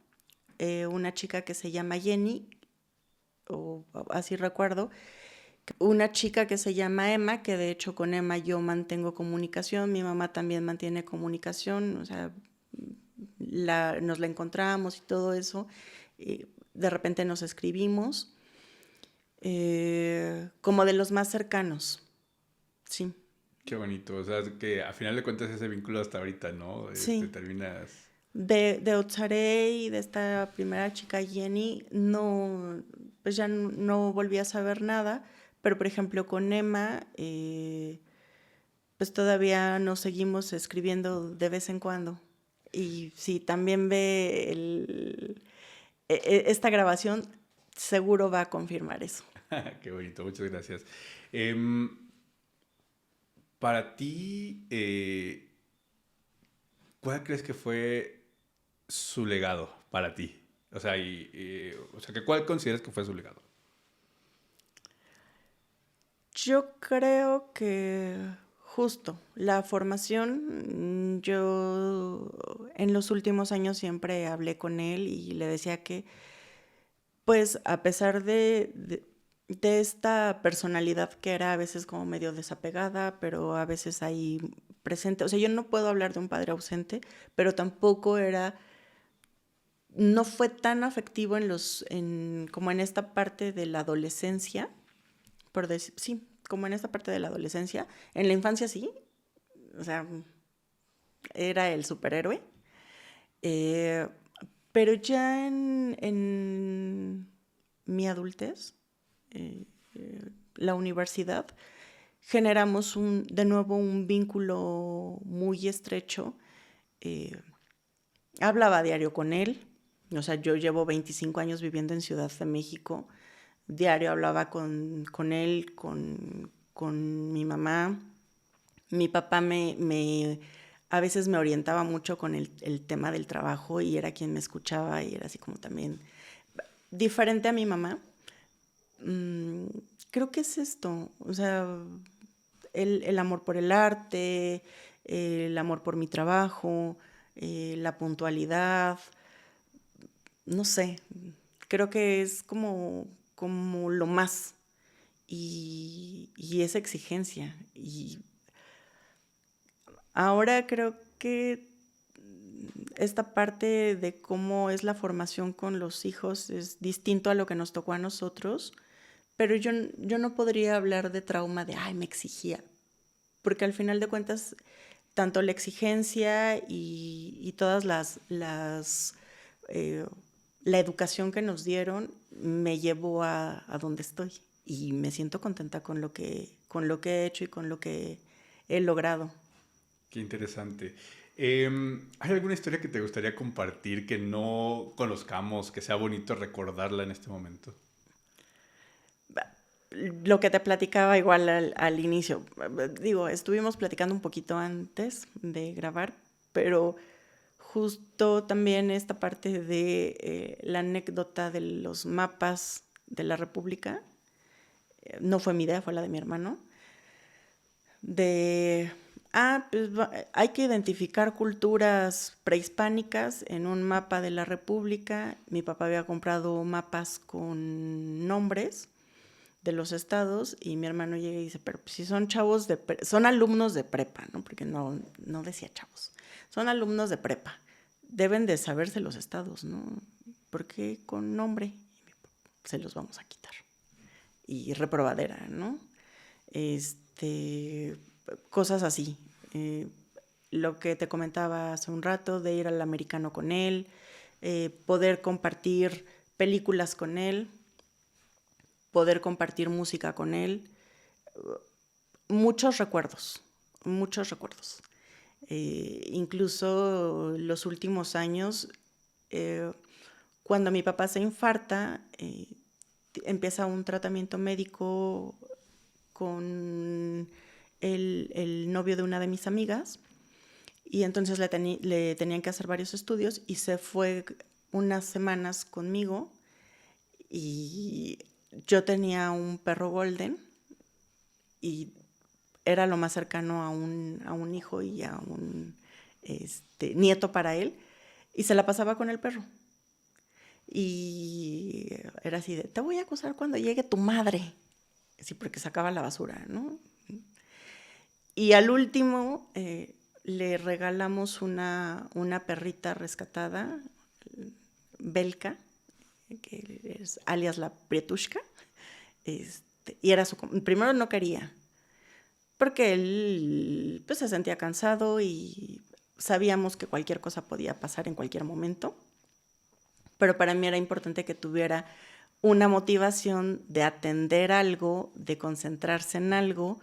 Una chica que se llama Jenny, o así recuerdo, una chica que se llama Emma, que de hecho con Emma yo mantengo comunicación, mi mamá también mantiene comunicación, o sea, nos la encontramos y todo eso. De repente nos escribimos, como de los más cercanos, sí. Qué bonito, o sea, que a final de cuentas ese vínculo hasta ahorita, ¿no? Sí. Terminas... De Otsare y de esta primera chica Jenny, no, pues ya no volví a saber nada, pero por ejemplo con Emma, pues todavía nos seguimos escribiendo de vez en cuando. Y si también ve esta grabación, seguro va a confirmar eso. Qué bonito, muchas gracias. Em, para ti, ¿cuál crees que fue su legado para ti? O sea, ¿cuál consideras que fue su legado? Yo creo que justo la formación, yo en los últimos años siempre hablé con él y le decía que, pues a pesar de esta personalidad que era a veces como medio desapegada, pero a veces ahí presente, o sea, yo no puedo hablar de un padre ausente, pero tampoco no fue tan afectivo como en esta parte de la adolescencia, por decir, sí, como en esta parte de la adolescencia. En la infancia sí, o sea, era el superhéroe. Eh, pero ya en mi adultez, eh, la universidad, generamos de nuevo un vínculo muy estrecho. Eh, Hablaba a diario con él. O sea, yo llevo 25 años viviendo en Ciudad de México. Diario hablaba con él, con mi mamá. Mi papá a veces me orientaba mucho con el tema del trabajo y era quien me escuchaba y era así como también diferente a mi mamá, mm, creo que es esto, o sea, el amor por el arte, el amor por mi trabajo, la puntualidad, no sé, creo que es como lo más y esa exigencia. Y ahora creo que esta parte de cómo es la formación con los hijos es distinto a lo que nos tocó a nosotros, pero yo no podría hablar de trauma de, ay, me exigía, porque al final de cuentas, tanto la exigencia y todas eh, la educación que nos dieron me llevó a donde estoy y me siento contenta con lo que he hecho y con lo que he logrado. Qué interesante. ¿Hay alguna historia que te gustaría compartir que no conozcamos, que sea bonito recordarla en este momento? Lo que te platicaba igual al inicio, digo, estuvimos platicando un poquito antes de grabar, pero justo también esta parte de la anécdota de los mapas de la República, no fue mi idea, fue la de mi hermano, de, pues hay que identificar culturas prehispánicas en un mapa de la República. Mi papá había comprado mapas con nombres de los estados y mi hermano llega y dice, pero si son chavos son alumnos de prepa, ¿no? Porque no decía chavos, son alumnos de prepa, deben de saberse los estados, ¿no? Porque con nombre se los vamos a quitar. Y reprobadera, ¿no? Este, cosas así. Lo que te comentaba hace un rato de ir al americano con él, poder compartir películas con él, poder compartir música con él, muchos recuerdos, muchos recuerdos. Incluso los últimos años, cuando mi papá se infarta, empieza un tratamiento médico con el novio de una de mis amigas y entonces le tenían que hacer varios estudios y se fue unas semanas conmigo y yo tenía un perro golden y era lo más cercano a un hijo y a un nieto para él y se la pasaba con el perro. Y era así de, te voy a acusar cuando llegue tu madre. Sí, porque sacaba la basura, ¿no? Y al último le regalamos una perrita rescatada, Belka, que es alias la Prietushka. Y era primero no quería, porque él pues, se sentía cansado y sabíamos que cualquier cosa podía pasar en cualquier momento. Pero para mí era importante que tuviera una motivación de atender algo, de concentrarse en algo.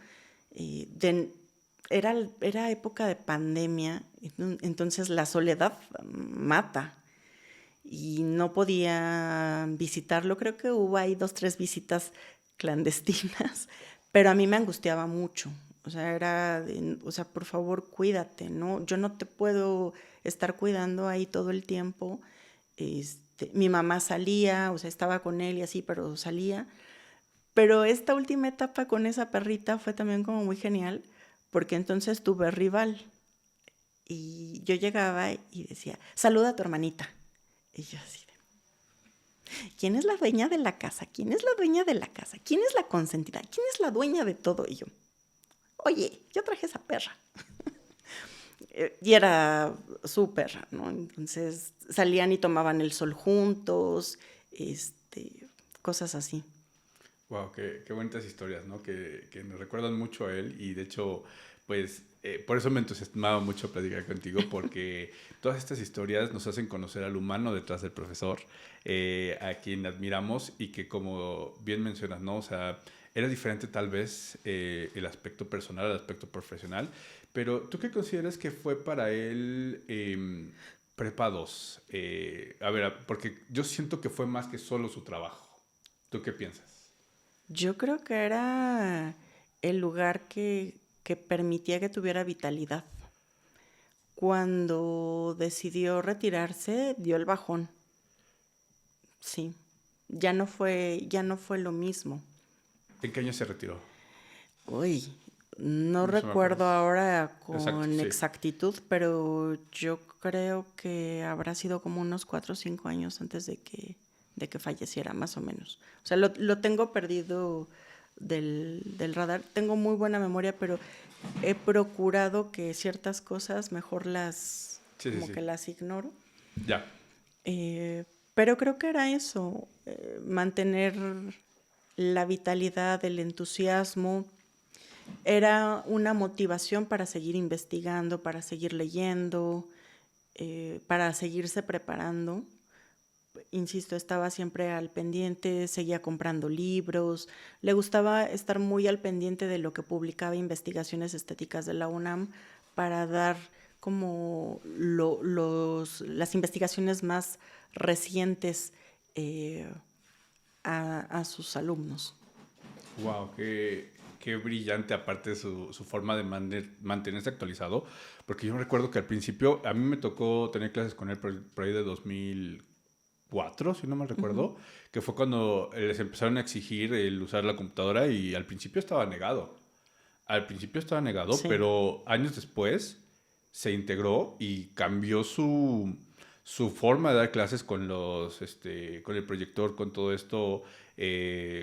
Era época de pandemia, entonces la soledad mata y no podía visitarlo. Creo que hubo ahí 2, 3 visitas clandestinas, pero a mí me angustiaba mucho. O sea, por favor, cuídate, ¿no? Yo no te puedo estar cuidando ahí todo el tiempo. Mi mamá salía, o sea, estaba con él y así, pero salía. Pero esta última etapa con esa perrita fue también como muy genial, porque entonces tuve rival. Y yo llegaba y decía, saluda a tu hermanita. Y yo así de, ¿quién es la dueña de la casa? ¿Quién es la dueña de la casa? ¿Quién es la consentida? ¿Quién es la dueña de todo? Y yo, oye, yo traje esa perra. Y era su perra, ¿no? Entonces salían y tomaban el sol juntos, cosas así. Wow, qué bonitas historias, ¿no? Que nos recuerdan mucho a él y de hecho, pues, por eso me entusiasmaba mucho platicar contigo porque todas estas historias nos hacen conocer al humano detrás del profesor, a quien admiramos y que como bien mencionas, ¿no? O sea, era diferente tal vez el aspecto personal al aspecto profesional, pero ¿tú qué consideras que fue para él Prepa 2? A ver, porque yo siento que fue más que solo su trabajo. ¿Tú qué piensas? Yo creo que era el lugar que permitía que tuviera vitalidad. Cuando decidió retirarse, dio el bajón, sí. ya no fue lo mismo. ¿En qué año se retiró? Uy, no No se me acuerdo. recuerdo ahora Exacto, con sí. exactitud, pero yo creo que habrá sido como unos 4 o 5 años antes de que falleciera, más o menos. O sea, lo tengo perdido del radar. Tengo muy buena memoria, pero he procurado que ciertas cosas mejor Sí, sí, como que sí. las ignoro. Ya. Eh, pero creo que era eso, mantener la vitalidad, el entusiasmo. Era una motivación para seguir investigando, para seguir leyendo, para seguirse preparando. Insisto, estaba siempre al pendiente, seguía comprando libros, le gustaba estar muy al pendiente de lo que publicaba Investigaciones Estéticas de la UNAM para dar como las investigaciones más recientes eh, a sus alumnos. Wow, qué brillante aparte su forma de mantenerse actualizado. Porque yo recuerdo que al principio a mí me tocó tener clases con él por ahí de 2004, si no mal Ujú. recuerdo, que fue cuando les empezaron a exigir el usar la computadora y al principio estaba negado. Al principio estaba negado, Sí. pero años después se integró y cambió su forma de dar clases con con el proyector, con todo esto,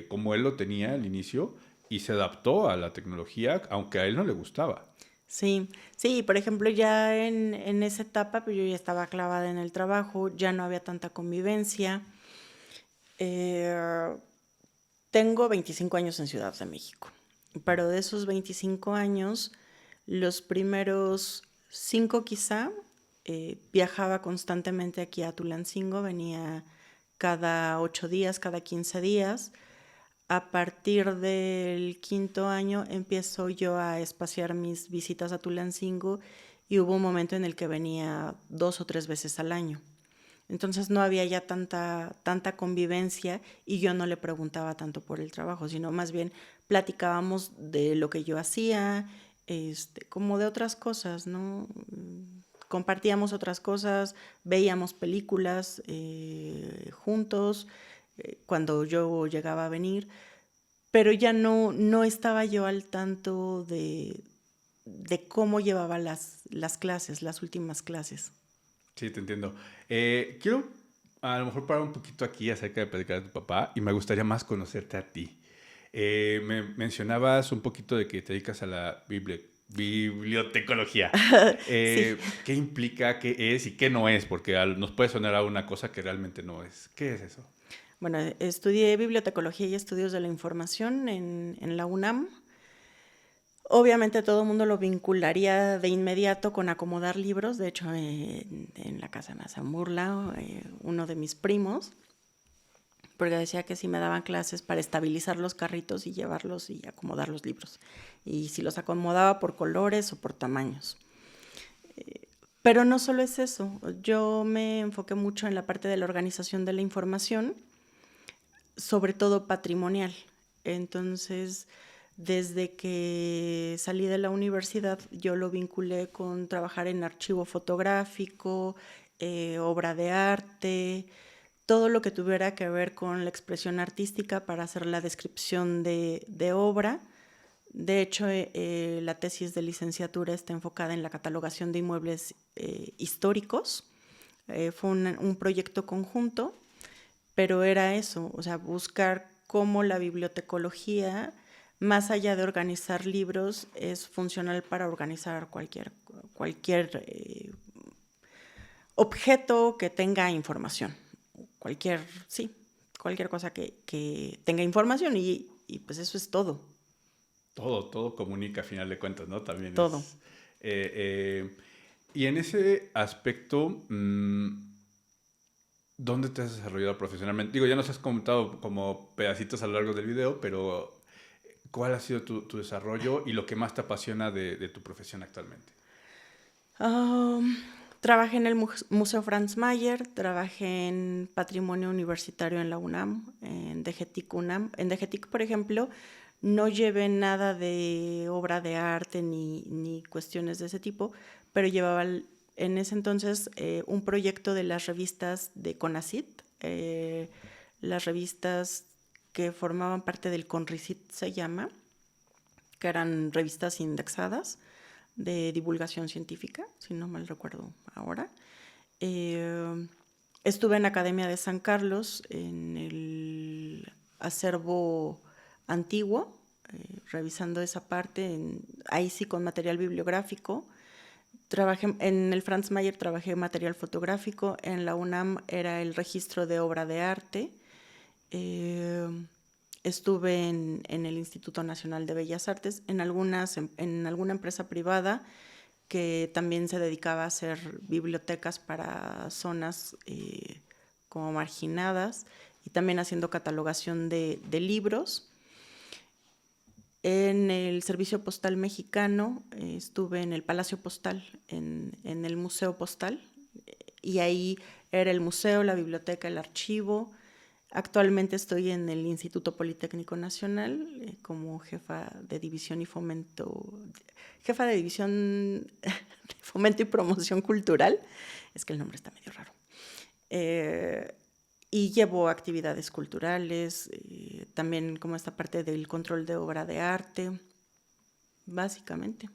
como él lo tenía al inicio, y se adaptó a la tecnología, aunque a él no le gustaba. Sí, sí, por ejemplo, ya en esa etapa, pues yo ya estaba clavada en el trabajo, ya no había tanta convivencia. Eh, Tengo 25 años en Ciudad de México, pero de esos 25 años, los primeros 5 quizá, viajaba constantemente aquí a Tulancingo, venía cada 8 días, cada 15 días. A partir del quinto año empiezo yo a espaciar mis visitas a Tulancingo y hubo un momento en el que venía 2 o 3 veces al año. Entonces no había ya tanta convivencia y yo no le preguntaba tanto por el trabajo, sino más bien platicábamos de lo que yo hacía, como de otras cosas, ¿no? Compartíamos otras cosas, veíamos películas juntos cuando yo llegaba a venir, pero ya no estaba yo al tanto de cómo llevaba las clases, las últimas clases. Sí, te entiendo. Quiero a lo mejor parar un poquito aquí acerca de platicar de tu papá y me gustaría más conocerte a ti. Me mencionabas un poquito de que te dedicas a la bibliotecología. Sí. ¿Qué implica, qué es y qué no es? Porque nos puede sonar a una cosa que realmente no es. ¿Qué es eso? Bueno, estudié bibliotecología y estudios de la información en la UNAM. Obviamente todo el mundo lo vincularía de inmediato con acomodar libros. De hecho, en la casa de Mazamurla, uno de mis primos, porque decía que si me daban clases para estabilizar los carritos y llevarlos y acomodar los libros. Y si los acomodaba por colores o por tamaños. Pero no solo es eso. Yo me enfoqué mucho en la parte de la organización de la información, sobre todo patrimonial. Entonces, desde que salí de la universidad, yo lo vinculé con trabajar en archivo fotográfico, obra de arte, todo lo que tuviera que ver con la expresión artística para hacer la descripción de obra. De hecho, la tesis de licenciatura está enfocada en la catalogación de inmuebles históricos. Fue un proyecto conjunto, pero era eso, o sea, buscar cómo la bibliotecología, más allá de organizar libros, es funcional para organizar cualquier objeto que tenga información, sí, cualquier cosa que tenga información y pues eso es todo, Todo comunica a final de cuentas, ¿no? También todo. es... y en ese aspecto, ¿dónde te has desarrollado profesionalmente? Digo, ya nos has comentado como pedacitos a lo largo del video, pero ¿cuál ha sido tu desarrollo y lo que más te apasiona de tu profesión actualmente? Um, Trabajé en el Museo Franz Mayer, trabajé en Patrimonio Universitario en la UNAM, en DGTIC UNAM. En DGTIC, por ejemplo, no llevé nada de obra de arte ni cuestiones de ese tipo, pero llevaba en ese entonces un proyecto de las revistas de CONACYT, las revistas que formaban parte del CONRICIT, se llama, que eran revistas indexadas de divulgación científica, si no mal recuerdo ahora. Estuve en Academia de San Carlos, en el acervo antiguo, revisando esa parte, ahí sí con material bibliográfico. Trabajé en el Franz Mayer, trabajé material fotográfico. En la UNAM era el registro de obra de arte. Estuve en el Instituto Nacional de Bellas Artes, en alguna empresa privada que también se dedicaba a hacer bibliotecas para zonas como marginadas, y también haciendo catalogación de libros. En el Servicio Postal Mexicano estuve en el Palacio Postal, en el Museo Postal, y ahí era el museo, la biblioteca, el archivo. Actualmente estoy en el Instituto Politécnico Nacional como jefa de división y fomento y promoción cultural. Es que el nombre está medio raro. Y llevo actividades culturales, también como esta parte del control de obra de arte, básicamente.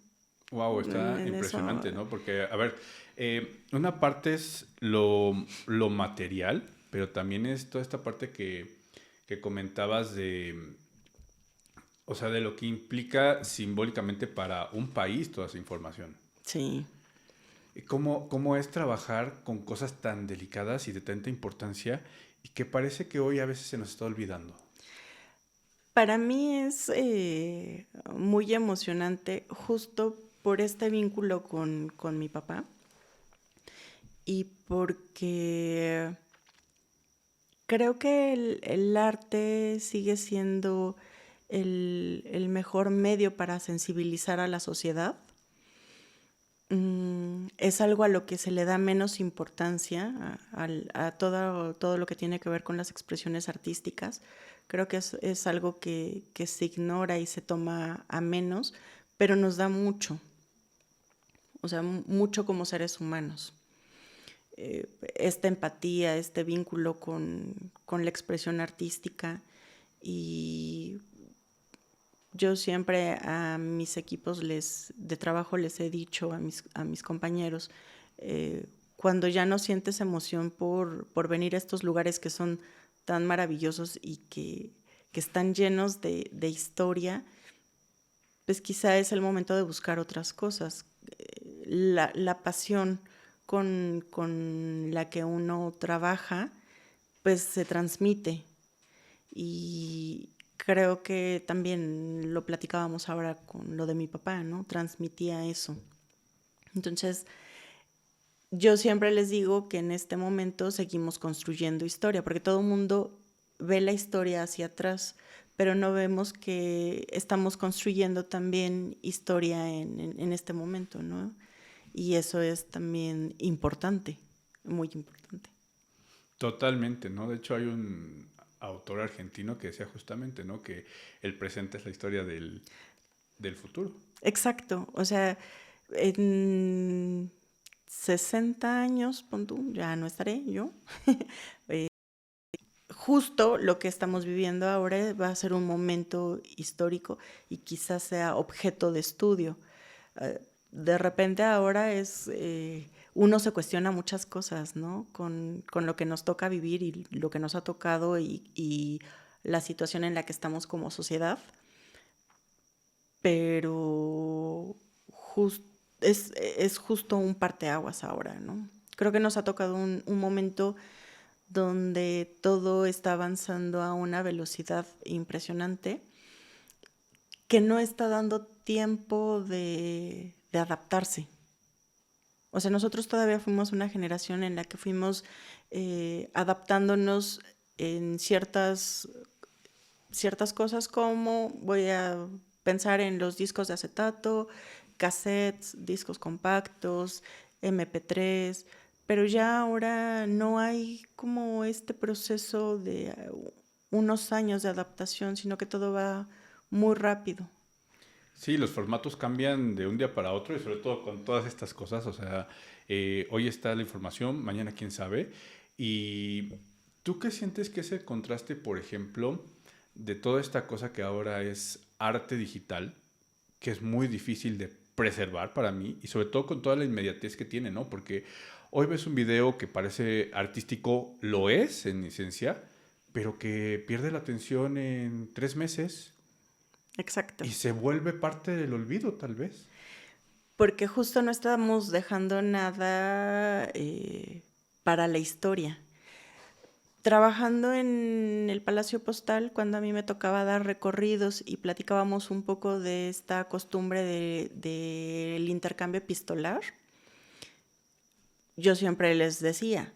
Wow, está impresionante, ¿no? Porque, a ver, una parte es lo material, pero también es toda esta parte que comentabas de, o sea, de lo que implica simbólicamente para un país toda esa información. Sí. ¿Cómo es trabajar con cosas tan delicadas y de tanta importancia y que parece que hoy a veces se nos está olvidando? Para mí es muy emocionante justo por este vínculo con mi papá y porque creo que el arte sigue siendo el mejor medio para sensibilizar a la sociedad. Es algo a lo que se le da menos importancia, a todo lo que tiene que ver con las expresiones artísticas. Creo que es algo que se ignora y se toma a menos, pero nos da mucho, o sea, mucho como seres humanos. Esta empatía, este vínculo con la expresión artística. Y yo siempre a mis equipos de trabajo les he dicho, a mis compañeros, cuando ya no sientes emoción por venir a estos lugares que son tan maravillosos y que están llenos de historia, pues quizá es el momento de buscar otras cosas. La pasión con la que uno trabaja, pues se transmite. Y creo que también lo platicábamos ahora con lo de mi papá, ¿no? Transmitía eso. Entonces, yo siempre les digo que en este momento seguimos construyendo historia, porque todo el mundo ve la historia hacia atrás, pero no vemos que estamos construyendo también historia en este momento, ¿no? Y eso es también importante, muy importante. Totalmente, ¿no? De hecho, hay un autor argentino que decía justamente, ¿no? Que el presente es la historia del futuro. Exacto, o sea, en 60 años, pon tú, ya no estaré yo. Justo lo que estamos viviendo ahora va a ser un momento histórico y quizás sea objeto de estudio. De repente ahora uno se cuestiona muchas cosas, ¿no? Con lo que nos toca vivir y lo que nos ha tocado y la situación en la que estamos como sociedad. Pero es justo un parteaguas ahora, ¿no? Creo que nos ha tocado un momento donde todo está avanzando a una velocidad impresionante que no está dando tiempo de adaptarse. O sea, nosotros todavía fuimos una generación en la que fuimos adaptándonos en ciertas cosas, como voy a pensar en los discos de acetato, cassettes, discos compactos, MP3, pero ya ahora no hay como este proceso de unos años de adaptación, sino que todo va muy rápido. Sí, los formatos cambian de un día para otro y sobre todo con todas estas cosas. O sea, hoy está la información, mañana quién sabe. Y ¿Tú qué sientes que es el contraste, por ejemplo, de toda esta cosa que ahora es arte digital, que es muy difícil de preservar para mí, y sobre todo con toda la inmediatez que tiene, ¿no? Porque hoy ves un video que parece artístico, lo es en esencia, pero que pierde la atención en 3 meses Exacto. y se vuelve parte del olvido, tal vez. Porque justo no estamos dejando nada para la historia. Trabajando en el Palacio Postal, cuando a mí me tocaba dar recorridos y platicábamos un poco de esta costumbre del intercambio epistolar, yo siempre les decía,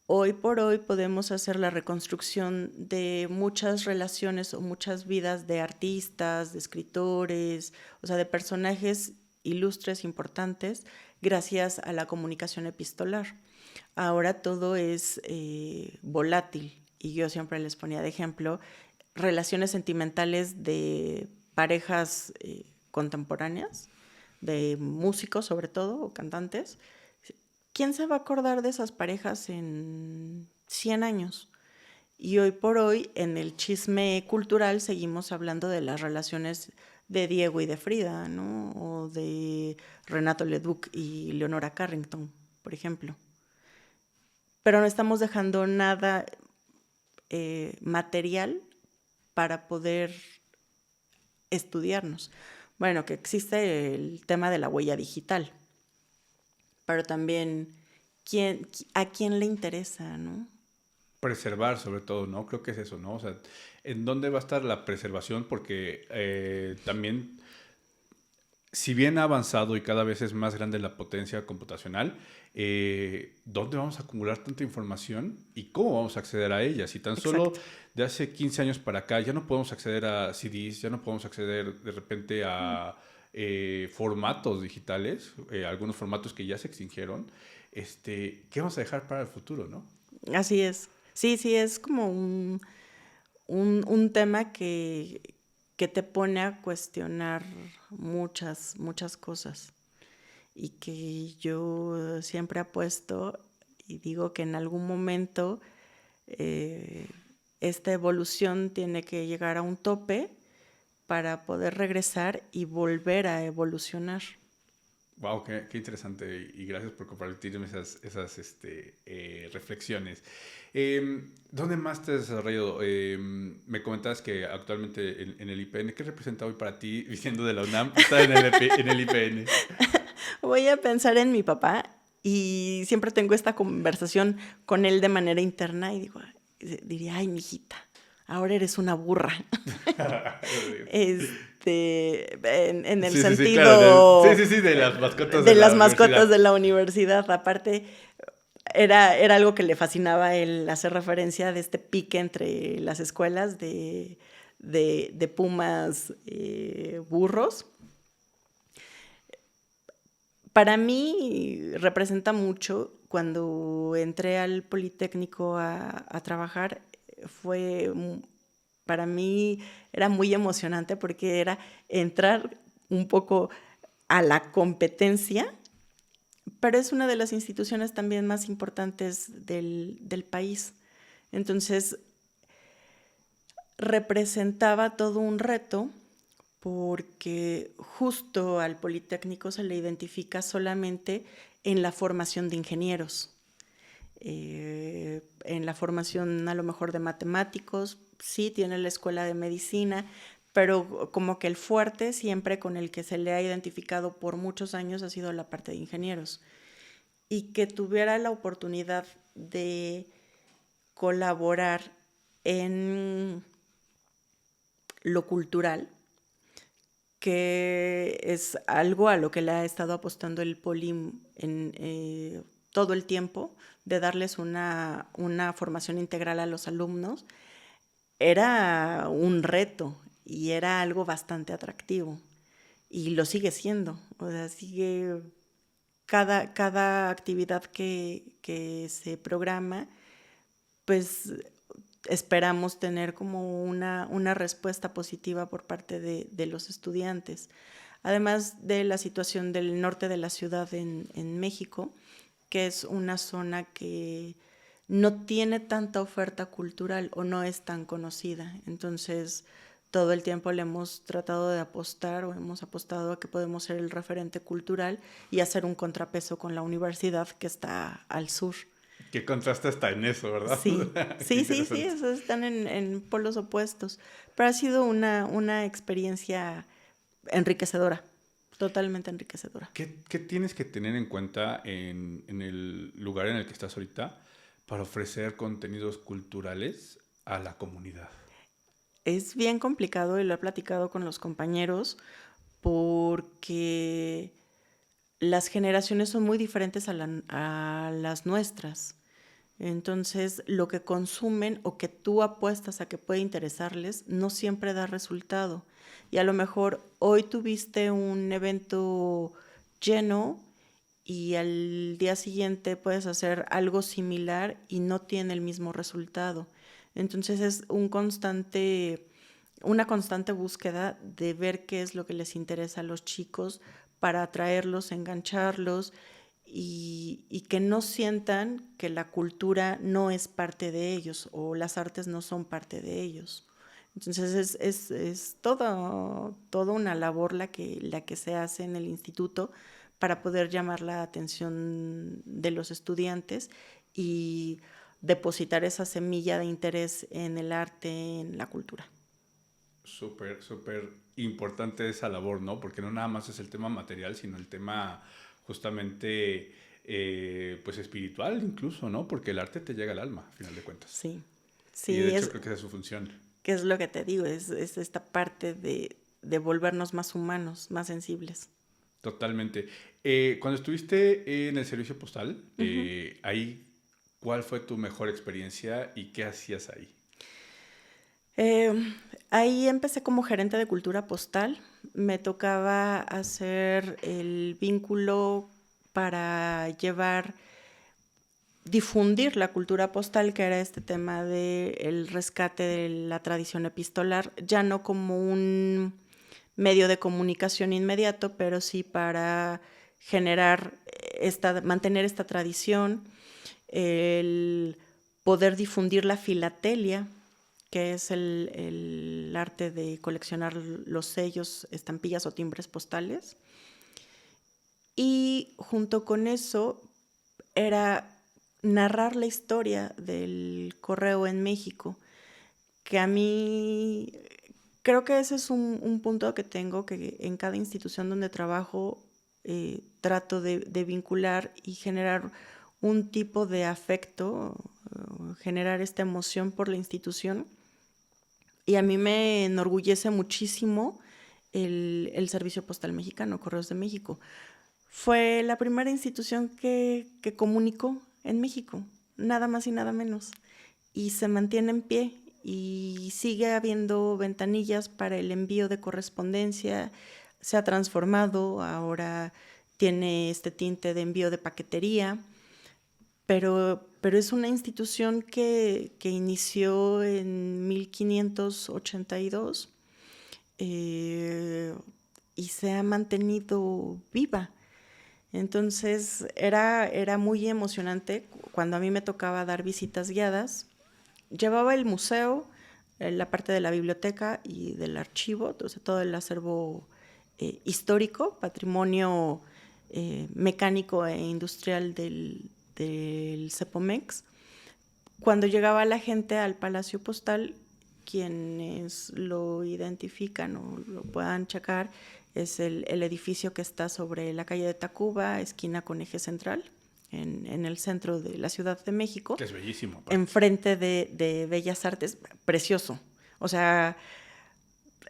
hoy por hoy podemos hacer la reconstrucción de muchas relaciones o muchas vidas de artistas, de escritores, o sea, de personajes ilustres, importantes, gracias a la comunicación epistolar. Ahora todo es volátil y yo siempre les ponía de ejemplo relaciones sentimentales de parejas contemporáneas, de músicos sobre todo, o cantantes. ¿Quién se va a acordar de esas parejas en 100 años? Y hoy por hoy, en el chisme cultural, seguimos hablando de las relaciones de Diego y de Frida, ¿no? O de Renato Leduc y Leonora Carrington, por ejemplo. Pero no estamos dejando nada material para poder estudiarnos. Bueno, que existe el tema de la huella digital, pero también a quién le interesa, ¿no? Preservar sobre todo, ¿no? Creo que es eso, ¿no? O sea, ¿en dónde va a estar la preservación? Porque también, si bien ha avanzado y cada vez es más grande la potencia computacional, ¿dónde vamos a acumular tanta información y cómo vamos a acceder a ella? Si tan solo Exacto. de hace 15 años para acá ya no podemos acceder a CDs, ya no podemos acceder de repente a formatos digitales, algunos formatos que ya se extinguieron, ¿qué vamos a dejar para el futuro, no? Así es. Sí, sí, es como un tema que te pone a cuestionar muchas cosas y que yo siempre apuesto y digo que en algún momento eh, esta evolución tiene que llegar a un tope para poder regresar y volver a evolucionar. Wow, qué interesante y gracias por compartirme esas reflexiones. ¿Dónde más te has desarrollado? Me comentabas que actualmente en el IPN, ¿qué representa hoy para ti, diciendo de la UNAM, estar en el IPN? Voy a pensar en mi papá y siempre tengo esta conversación con él de manera interna y diría, ay, mijita, ahora eres una burra. En el Sí, sí, sí, claro. Sí, sentido sí, sí, de las mascotas de de las la mascotas universidad. de la universidad. Aparte, era algo que le fascinaba el hacer referencia de este pique entre las escuelas de pumas burros. Para mí representa mucho cuando entré al Politécnico a trabajar, fue, para mí era muy emocionante porque era entrar un poco a la competencia, pero es una de las instituciones también más importantes del país. Entonces, representaba todo un reto porque justo al Politécnico se le identifica solamente en la formación de ingenieros, en la formación a lo mejor de matemáticos, sí tiene la escuela de medicina, pero como que el fuerte siempre con el que se le ha identificado por muchos años ha sido la parte de ingenieros. Y que tuviera la oportunidad de colaborar en lo cultural, que es algo a lo que le ha estado apostando el Poli en todo el tiempo, de darles una formación integral a los alumnos, era un reto y era algo bastante atractivo. Y lo sigue siendo. O sea, sigue cada actividad que se programa, pues esperamos tener como una respuesta positiva por parte de los estudiantes. Además de la situación del norte de la ciudad en México, que es una zona que no tiene tanta oferta cultural o no es tan conocida. Entonces, todo el tiempo le hemos tratado de apostar o hemos apostado a que podemos ser el referente cultural y hacer un contrapeso con la universidad que está al sur. Qué contraste está en eso, ¿verdad? Sí, Qué sí, interesante. esos están en polos opuestos. Pero ha sido una experiencia enriquecedora, totalmente enriquecedora. ¿Qué tienes que tener en cuenta en el lugar en el que estás ahorita para ofrecer contenidos culturales a la comunidad? Es bien complicado y lo he platicado con los compañeros porque las generaciones son muy diferentes a las nuestras. Entonces, lo que consumen o que tú apuestas a que puede interesarles no siempre da resultado. Y a lo mejor hoy tuviste un evento lleno y al día siguiente puedes hacer algo similar y no tiene el mismo resultado. Entonces es una constante búsqueda de ver qué es lo que les interesa a los chicos para atraerlos, engancharlos y que no sientan que la cultura no es parte de ellos o las artes no son parte de ellos. Entonces es toda una labor la que se hace en el instituto para poder llamar la atención de los estudiantes y depositar esa semilla de interés en el arte, en la cultura. Súper, súper importante esa labor, ¿no? Porque no nada más es el tema material, sino el tema justamente, pues espiritual incluso, ¿no? Porque el arte te llega al alma, a final de cuentas. Sí, Y de sí, hecho creo que esa es su función. que es lo que te digo, es esta parte de volvernos más humanos, más sensibles. Totalmente. Cuando estuviste en el servicio postal, Ujú. ahí, ¿cuál fue tu mejor experiencia y qué hacías ahí? Eh, Ahí empecé como gerente de cultura postal. Me tocaba hacer el vínculo para difundir la cultura postal, que era este tema del rescate de la tradición epistolar, ya no como un medio de comunicación inmediato, pero sí para mantener esta tradición, el poder difundir la filatelia, que es el arte de coleccionar los sellos, estampillas o timbres postales. Y junto con eso era narrar la historia del correo en México, que a mí creo que ese es un punto que tengo, que en cada institución donde trabajo trato de vincular y generar un tipo de afecto, generar esta emoción por la institución. Y a mí me enorgullece muchísimo el Servicio Postal Mexicano, Correos de México. Fue la primera institución que comunicó en México, nada más y nada menos. Y se mantiene en pie y sigue habiendo ventanillas para el envío de correspondencia. Se ha transformado, ahora tiene este tinte de envío de paquetería, pero es una institución que inició en 1582 eh, y se ha mantenido viva. Entonces era muy emocionante cuando a mí me tocaba dar visitas guiadas. Llevaba el museo, la parte de la biblioteca y del archivo, entonces todo el acervo histórico, patrimonio mecánico e industrial del CEPOMEX. Cuando llegaba la gente al Palacio Postal, quienes lo identifican o lo puedan checar, es el edificio que está sobre la calle de Tacuba, esquina con eje central, en el centro de la Ciudad de México, Que es bellísimo, aparte. enfrente de Bellas Artes, precioso. O sea,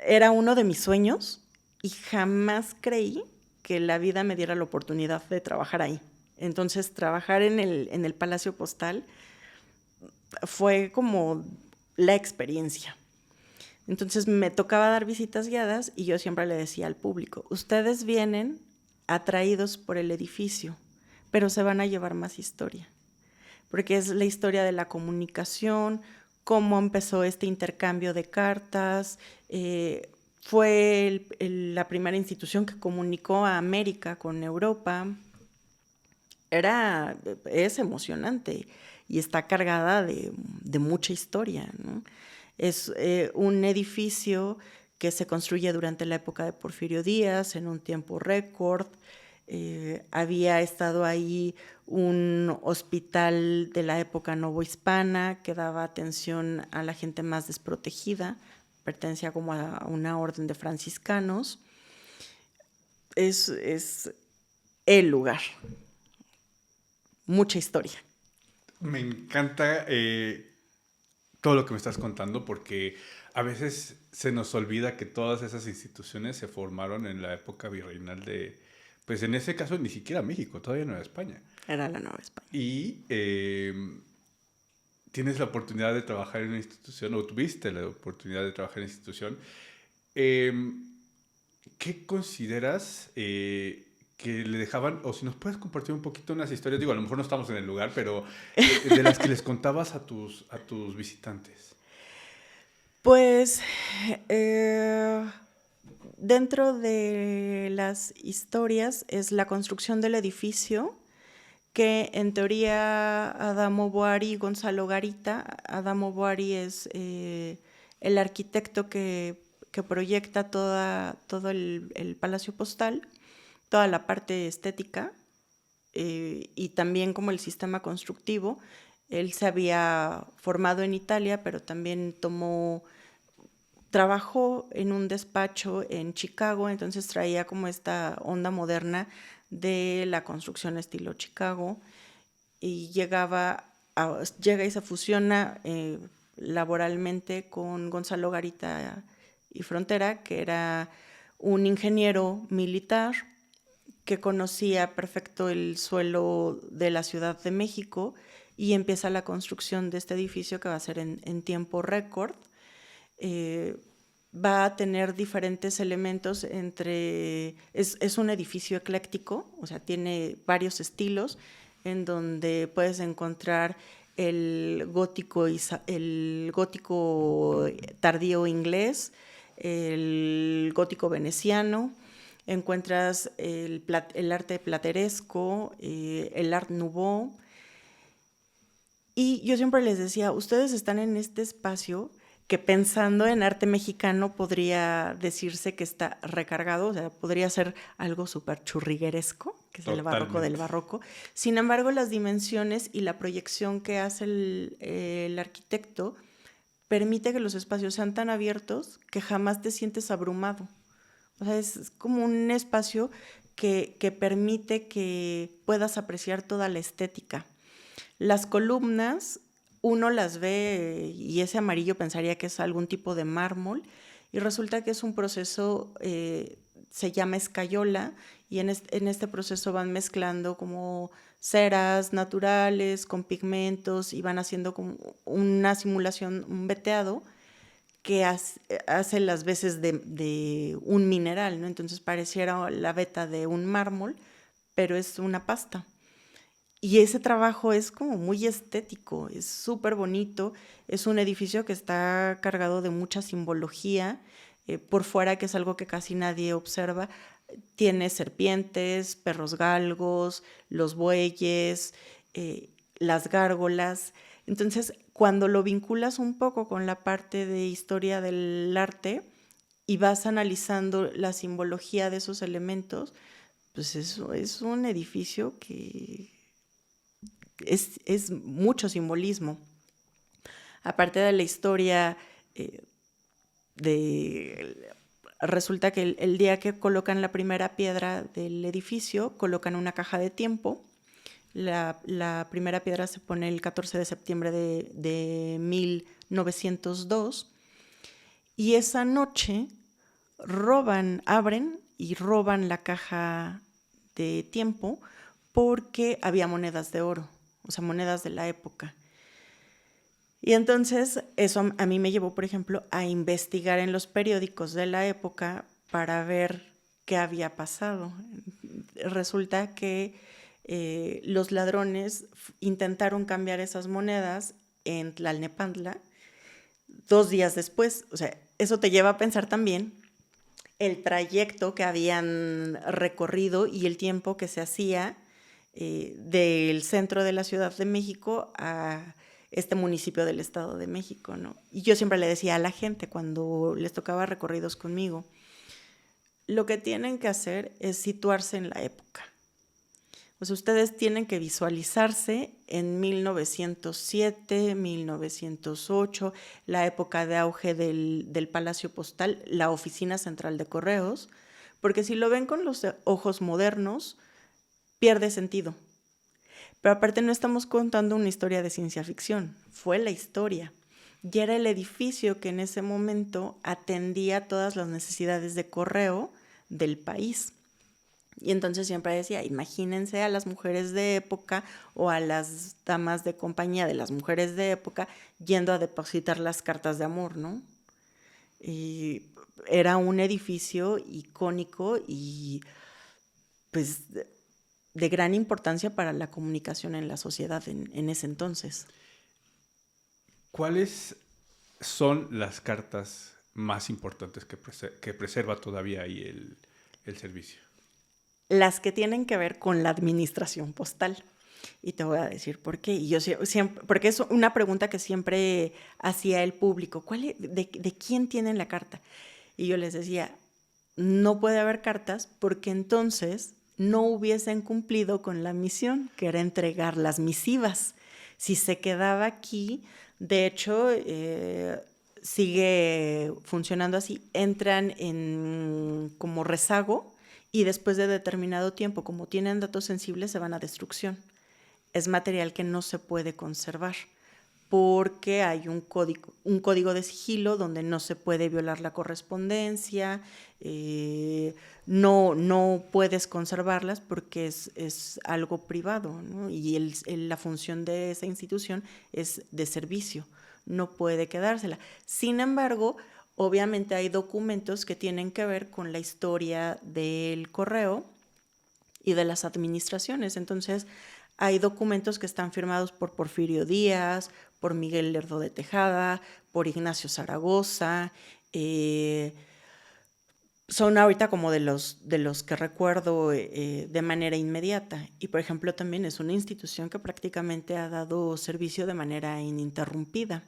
era uno de mis sueños y jamás creí que la vida me diera la oportunidad de trabajar ahí. Entonces, trabajar en el Palacio Postal fue como la experiencia. Entonces me tocaba dar visitas guiadas y yo siempre le decía al público, ustedes vienen atraídos por el edificio, pero se van a llevar más historia, porque es la historia de la comunicación, cómo empezó este intercambio de cartas, fue la primera institución que comunicó a América con Europa, Es emocionante y está cargada de mucha historia, ¿no? Es un edificio que se construye durante la época de Porfirio Díaz en un tiempo récord. Había estado ahí un hospital de la época novohispana que daba atención a la gente más desprotegida, pertenecía como a una orden de franciscanos. Es el lugar, mucha historia. Me encanta todo lo que me estás contando porque a veces se nos olvida que todas esas instituciones se formaron en la época virreinal de, pues en ese caso ni siquiera México, todavía no era España. Era la Nueva España. Y tienes la oportunidad de trabajar en una institución, o tuviste la oportunidad de trabajar en una institución. Eh, ¿Qué consideras que le dejaban, o si nos puedes compartir un poquito unas historias, digo, a lo mejor no estamos en el lugar, pero de las que les contabas a tus visitantes? Pues dentro de las historias es la construcción del edificio, que en teoría Adamo Boari y Gonzalo Garita. Adamo Boari es el arquitecto que proyecta todo el Palacio Postal, toda la parte estética y también como el sistema constructivo. Él se había formado en Italia, pero también trabajó en un despacho en Chicago, entonces traía como esta onda moderna de la construcción estilo Chicago y llega y se fusiona laboralmente con Gonzalo Garita y Frontera, que era un ingeniero militar que conocía perfecto el suelo de la Ciudad de México y empieza la construcción de este edificio que va a ser en tiempo récord. Va a tener diferentes elementos es un edificio ecléctico, o sea, tiene varios estilos en donde puedes encontrar el gótico tardío inglés, el gótico veneciano, encuentras el arte plateresco, el art nouveau. Y yo siempre les decía, ustedes están en este espacio que pensando en arte mexicano podría decirse que está recargado, o sea, podría ser algo súper churrigueresco, que es el barroco del Totalmente. barroco. Sin embargo, las dimensiones y la proyección que hace el arquitecto permite que los espacios sean tan abiertos que jamás te sientes abrumado. O sea, es como un espacio que permite que puedas apreciar toda la estética. Las columnas, uno las ve y ese amarillo pensaría que es algún tipo de mármol y resulta que es un proceso, se llama escayola y en este proceso van mezclando como ceras naturales con pigmentos y van haciendo como una simulación, un veteado que hace las veces de un mineral, ¿no? Entonces pareciera la veta de un mármol, pero es una pasta. Y ese trabajo es como muy estético, es súper bonito, es un edificio que está cargado de mucha simbología, por fuera, que es algo que casi nadie observa, tiene serpientes, perros galgos, los bueyes, las gárgolas. Entonces, cuando lo vinculas un poco con la parte de historia del arte y vas analizando la simbología de esos elementos, pues eso es un edificio que es mucho simbolismo. Aparte de la historia, resulta que el día que colocan la primera piedra del edificio, colocan una caja de tiempo. La primera piedra se pone el 14 de septiembre de 1902 y esa noche abren y roban la caja de tiempo porque había monedas de oro, o sea, monedas de la época. Y entonces eso a mí me llevó, por ejemplo, a investigar en los periódicos de la época para ver qué había pasado. Resulta que los ladrones intentaron cambiar esas monedas en Tlalnepantla 2 días después. O sea, eso te lleva a pensar también el trayecto que habían recorrido y el tiempo que se hacía del centro de la Ciudad de México a este municipio del Estado de México, ¿no? Y yo siempre le decía a la gente cuando les tocaba recorridos conmigo, lo que tienen que hacer es situarse en la época. Pues ustedes tienen que visualizarse en 1907, 1908, la época de auge del Palacio Postal, la Oficina Central de Correos, porque si lo ven con los ojos modernos, pierde sentido. Pero aparte no estamos contando una historia de ciencia ficción, fue la historia. Y era el edificio que en ese momento atendía todas las necesidades de correo del país. Y entonces siempre decía, imagínense a las mujeres de época o a las damas de compañía de las mujeres de época yendo a depositar las cartas de amor, ¿no? Y era un edificio icónico y pues de gran importancia para la comunicación en la sociedad en ese entonces. ¿Cuáles son las cartas más importantes que preserva todavía ahí el servicio? Las que tienen que ver con la administración postal. Y te voy a decir por qué. Y yo siempre, porque es una pregunta que siempre hacía el público. ¿De quién tienen la carta? Y yo les decía, no puede haber cartas porque entonces no hubiesen cumplido con la misión, que era entregar las misivas. Si se quedaba aquí, de hecho, sigue funcionando así, entran en como rezago y después de determinado tiempo, como tienen datos sensibles, se van a destrucción. Es material que no se puede conservar porque hay un código de sigilo donde no se puede violar la correspondencia, no puedes conservarlas porque es algo privado, ¿no? Y la función de esa institución es de servicio, no puede quedársela. Sin embargo, obviamente hay documentos que tienen que ver con la historia del correo y de las administraciones. Entonces, hay documentos que están firmados por Porfirio Díaz, por Miguel Lerdo de Tejada, por Ignacio Zaragoza. Son ahorita como de los que recuerdo de manera inmediata. Y, por ejemplo, también es una institución que prácticamente ha dado servicio de manera ininterrumpida.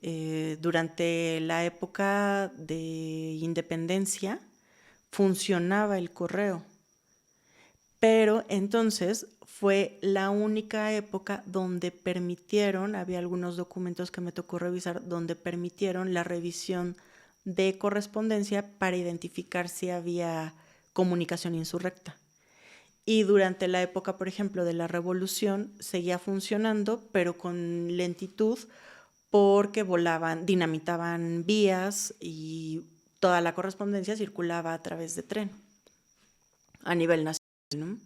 Durante la época de independencia funcionaba el correo. Pero entonces fue la única época donde permitieron, había algunos documentos que me tocó revisar, donde permitieron la revisión de correspondencia para identificar si había comunicación insurrecta. Y durante la época, por ejemplo, de la Revolución, seguía funcionando, pero con lentitud, porque dinamitaban vías y toda la correspondencia circulaba a través de tren a nivel nacional, ¿no?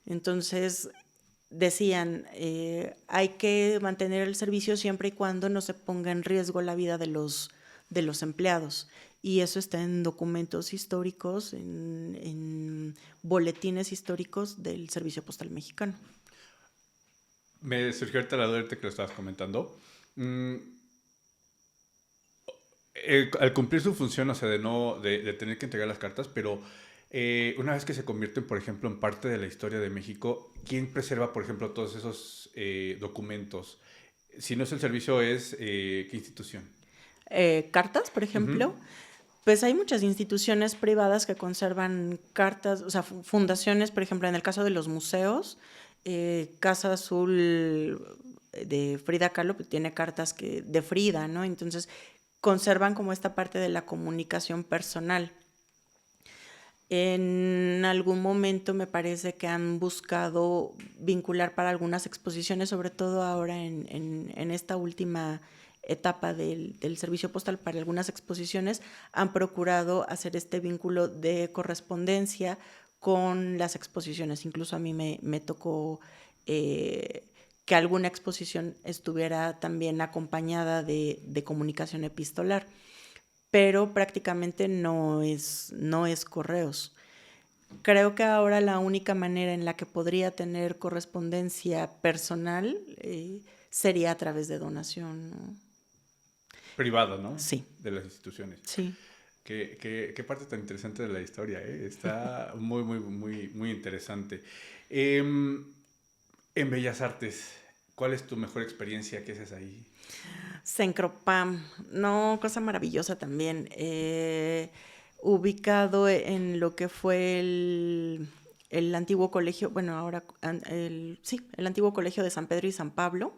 Entonces decían, hay que mantener el servicio siempre y cuando no se ponga en riesgo la vida de los empleados. Y eso está en documentos históricos, en boletines históricos del Servicio Postal Mexicano. Me surgió ahorita la duda que lo estabas comentando. Al cumplir su función, o sea, de tener que entregar las cartas, pero una vez que se convierten, por ejemplo, en parte de la historia de México, ¿quién preserva, por ejemplo, todos esos documentos? Si no es el servicio, ¿qué institución? Cartas, por ejemplo. Uh-huh. Pues hay muchas instituciones privadas que conservan cartas, o sea, fundaciones, por ejemplo, en el caso de los museos, Casa Azul de Frida Kahlo pues, tiene cartas de Frida, ¿no? Entonces conservan como esta parte de la comunicación personal. En algún momento me parece que han buscado vincular para algunas exposiciones, sobre todo ahora en esta última etapa del servicio postal, para algunas exposiciones han procurado hacer este vínculo de correspondencia con las exposiciones. Incluso a mí me tocó que alguna exposición estuviera también acompañada de comunicación epistolar, pero prácticamente no es correos. Creo que ahora la única manera en la que podría tener correspondencia personal sería a través de donación, ¿no? Privada, ¿no? Sí. De las instituciones. Sí. Qué parte tan interesante de la historia, ¿eh? Está muy, muy, muy, muy interesante. Em, en Bellas Artes, ¿cuál es tu mejor experiencia? ¿Qué haces ahí? Sencropam, no, cosa maravillosa también. Ubicado en lo que fue el antiguo colegio, bueno, ahora, sí, el antiguo colegio de San Pedro y San Pablo.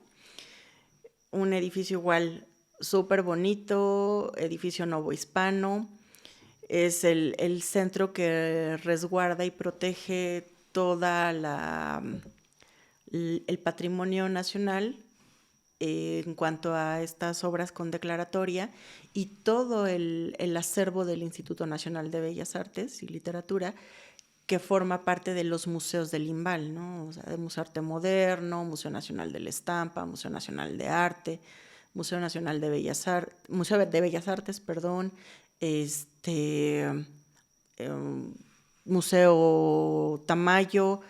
Un edificio igual súper bonito, edificio novohispano. Es el centro que resguarda y protege toda el patrimonio nacional en cuanto a estas obras con declaratoria y todo el acervo del Instituto Nacional de Bellas Artes y Literatura que forma parte de los museos del IMBAL, ¿no? O sea, de Museo Arte Moderno, Museo Nacional de la Estampa, Museo Nacional de Arte, Museo Nacional de Bellas Artes, Museo de Bellas Artes, perdón, este, Museo Tamayo,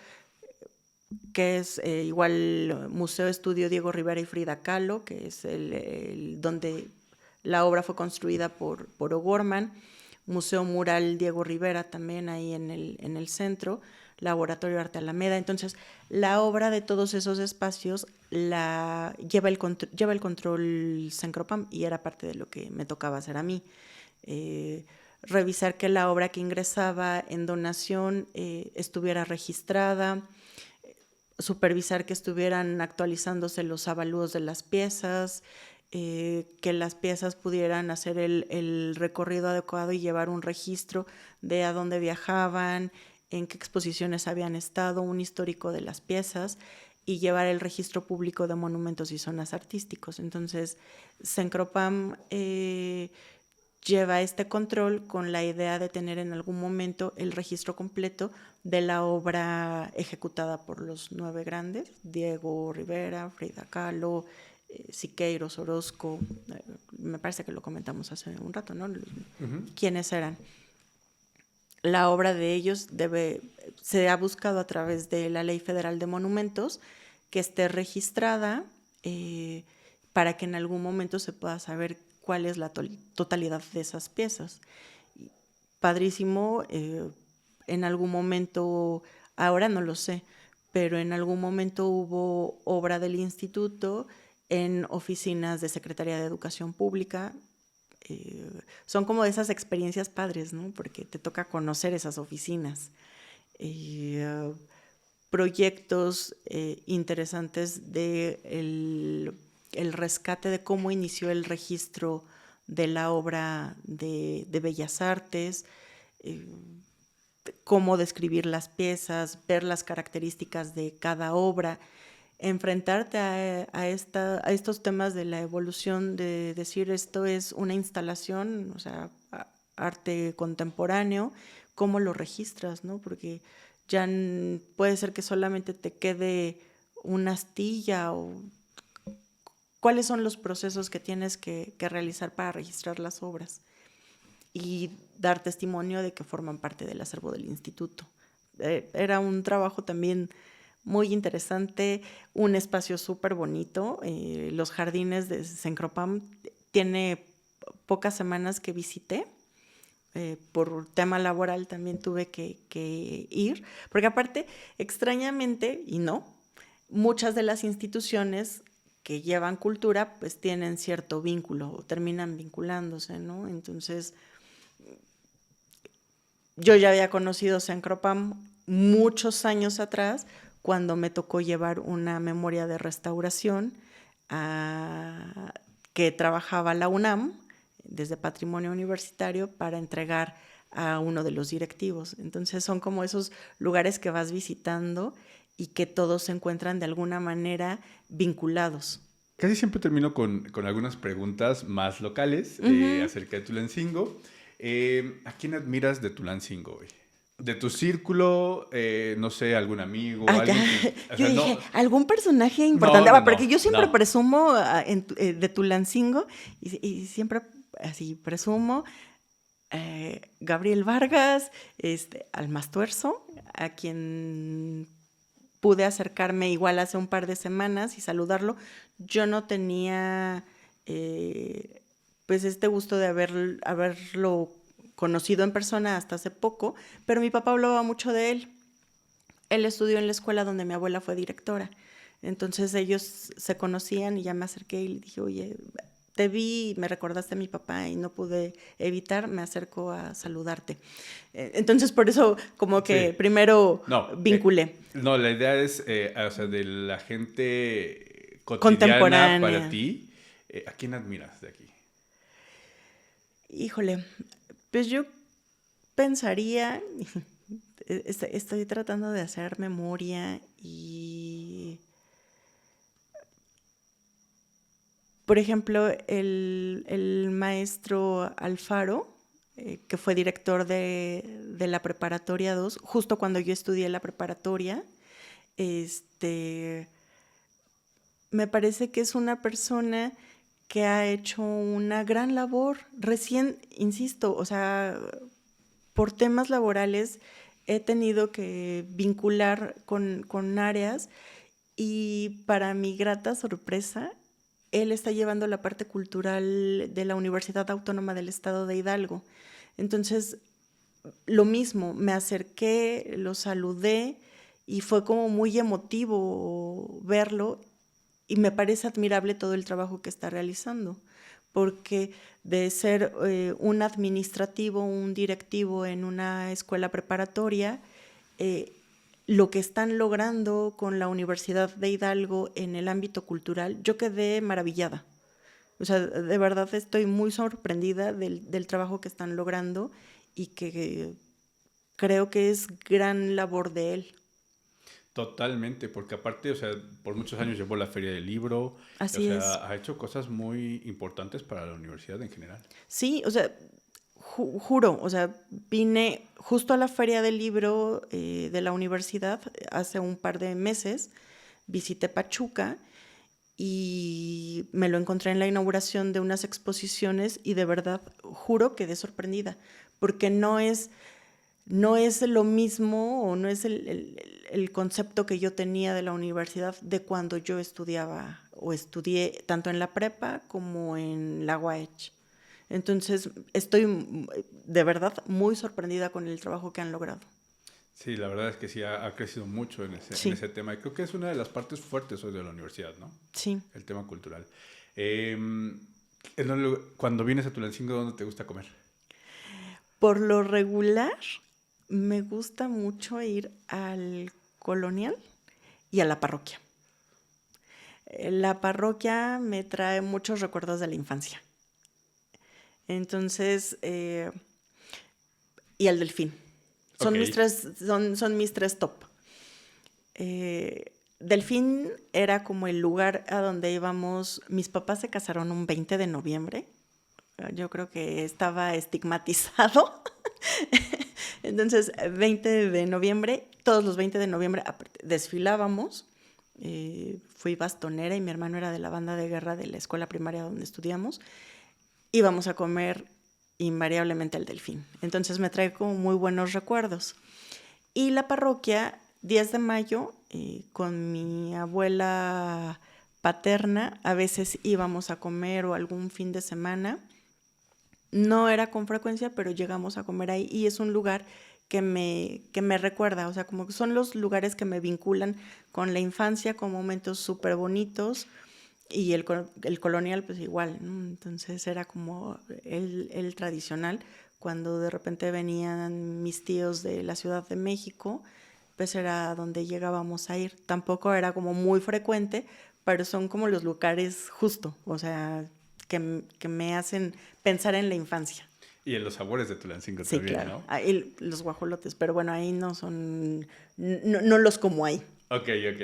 que es igual Museo Estudio Diego Rivera y Frida Kahlo, que es donde la obra fue construida por O'Gorman, Museo Mural Diego Rivera también ahí en el centro, Laboratorio Arte Alameda. Entonces, la obra de todos esos espacios lleva el control Sencropam y era parte de lo que me tocaba hacer a mí. Revisar que la obra que ingresaba en donación estuviera registrada, supervisar que estuvieran actualizándose los avalúos de las piezas, que las piezas pudieran hacer el recorrido adecuado y llevar un registro de a dónde viajaban, en qué exposiciones habían estado, un histórico de las piezas y llevar el registro público de monumentos y zonas artísticos. Entonces, Sencropam lleva este control con la idea de tener en algún momento el registro completo de la obra ejecutada por los 9 grandes, Diego Rivera, Frida Kahlo, Siqueiros, Orozco, me parece que lo comentamos hace un rato, ¿no? ¿Quiénes eran? La obra de ellos se ha buscado a través de la Ley Federal de Monumentos que esté registrada para que en algún momento se pueda saber cuál es la totalidad de esas piezas. Padrísimo, en algún momento, ahora no lo sé, pero en algún momento hubo obra del instituto en oficinas de Secretaría de Educación Pública. Son como esas experiencias padres, ¿no? Porque te toca conocer esas oficinas. Proyectos interesantes de el rescate de cómo inició el registro de la obra de Bellas Artes, cómo describir las piezas, ver las características de cada obra, enfrentarte a estos temas de la evolución, de decir esto es una instalación, o sea, arte contemporáneo, cómo lo registras, ¿no? Porque ya puede ser que solamente te quede una astilla o cuáles son los procesos que tienes que realizar para registrar las obras y dar testimonio de que forman parte del acervo del instituto. Era un trabajo también muy interesante, un espacio súper bonito. Los jardines de Sencropam tiene pocas semanas que visité. Por tema laboral también tuve que ir, porque aparte, extrañamente, y no, muchas de las instituciones que llevan cultura, pues tienen cierto vínculo o terminan vinculándose, ¿no? Entonces, yo ya había conocido Sencropam muchos años atrás, cuando me tocó llevar una memoria de restauración que trabajaba la UNAM desde Patrimonio Universitario para entregar a uno de los directivos. Entonces son como esos lugares que vas visitando y que todos se encuentran de alguna manera vinculados. Casi siempre termino con algunas preguntas más locales acerca de Tulancingo. ¿A quién admiras de Tulancingo, güey? De tu círculo, no sé, algún amigo, alguien que, o Yo sea, dije, no, algún personaje importante, no, porque yo siempre no. presumo de Tulancingo y siempre así presumo Gabriel Vargas, Almastuerzo, a quien pude acercarme igual hace un par de semanas y saludarlo. Yo no tenía pues este gusto de haberlo conocido en persona hasta hace poco, pero mi papá hablaba mucho de él. Él estudió en la escuela donde mi abuela fue directora. Entonces ellos se conocían y ya me acerqué y le dije, oye, te vi, me recordaste a mi papá y no pude evitar, me acerco a saludarte. Entonces por eso como que Sí. primero No, vinculé. no, la idea es, o sea, de la gente cotidiana para Contemporánea. ti, ¿a quién admiras de aquí? Híjole, pues yo pensaría, estoy tratando de hacer memoria y, por ejemplo, el maestro Alfaro, que fue director de la preparatoria 2, justo cuando yo estudié la preparatoria, este, me parece que es una persona que ha hecho una gran labor. Recién, insisto, o sea, por temas laborales he tenido que vincular con áreas y para mi grata sorpresa, él está llevando la parte cultural de la Universidad Autónoma del Estado de Hidalgo. Entonces, lo mismo, me acerqué, lo saludé y fue como muy emotivo verlo y me parece admirable todo el trabajo que está realizando, porque de ser un administrativo, un directivo en una escuela preparatoria, eh, lo que están logrando con la Universidad de Hidalgo en el ámbito cultural, yo quedé maravillada. O sea, de verdad estoy muy sorprendida del trabajo que están logrando y que creo que es gran labor de él. Totalmente, porque aparte, o sea, por muchos años llevó la Feria del Libro, o Así es. sea, ha hecho cosas muy importantes para la universidad en general. Sí, o sea, juro, o sea, vine justo a la feria del libro de la universidad hace un par de meses, visité Pachuca y me lo encontré en la inauguración de unas exposiciones y de verdad, juro, quedé sorprendida, porque no es lo mismo o no es el concepto que yo tenía de la universidad de cuando yo estudiaba o estudié tanto en la prepa como en la UAECH. Entonces, estoy de verdad muy sorprendida con el trabajo que han logrado. Sí, la verdad es que sí ha crecido mucho en Sí, ese tema y creo que es una de las partes fuertes hoy de la universidad, ¿no? sí. El tema cultural. Cuando vienes a Tulancingo, ¿dónde te gusta comer? Por lo regular, me gusta mucho ir al colonial y a la parroquia. La parroquia me trae muchos recuerdos de la infancia. Entonces, y al delfín. Ok, Son mis tres top. Delfín era como el lugar a donde íbamos. Mis papás se casaron un 20 de noviembre. Yo creo que estaba estigmatizado. Entonces, 20 de noviembre, todos los 20 de noviembre desfilábamos. Fui bastonera y mi hermano era de la banda de guerra de la escuela primaria donde estudiamos. Íbamos a comer invariablemente al Delfín. Entonces me trae como muy buenos recuerdos. Y la parroquia, 10 de mayo, con mi abuela paterna, a veces íbamos a comer o algún fin de semana. No era con frecuencia, pero llegamos a comer ahí y es un lugar que me recuerda, o sea, como que son los lugares que me vinculan con la infancia, con momentos súper bonitos y el colonial pues igual, ¿no? Entonces era como el tradicional. Cuando de repente venían mis tíos de la Ciudad de México, pues era donde llegábamos a ir. Tampoco era como muy frecuente, pero son como los lugares justo, o sea, que me hacen pensar en la infancia. y en los sabores de Tulancingo Sí, también, claro. ¿no? Ahí los guajolotes, pero bueno, ahí no son, no los como ahí. Ok, ok.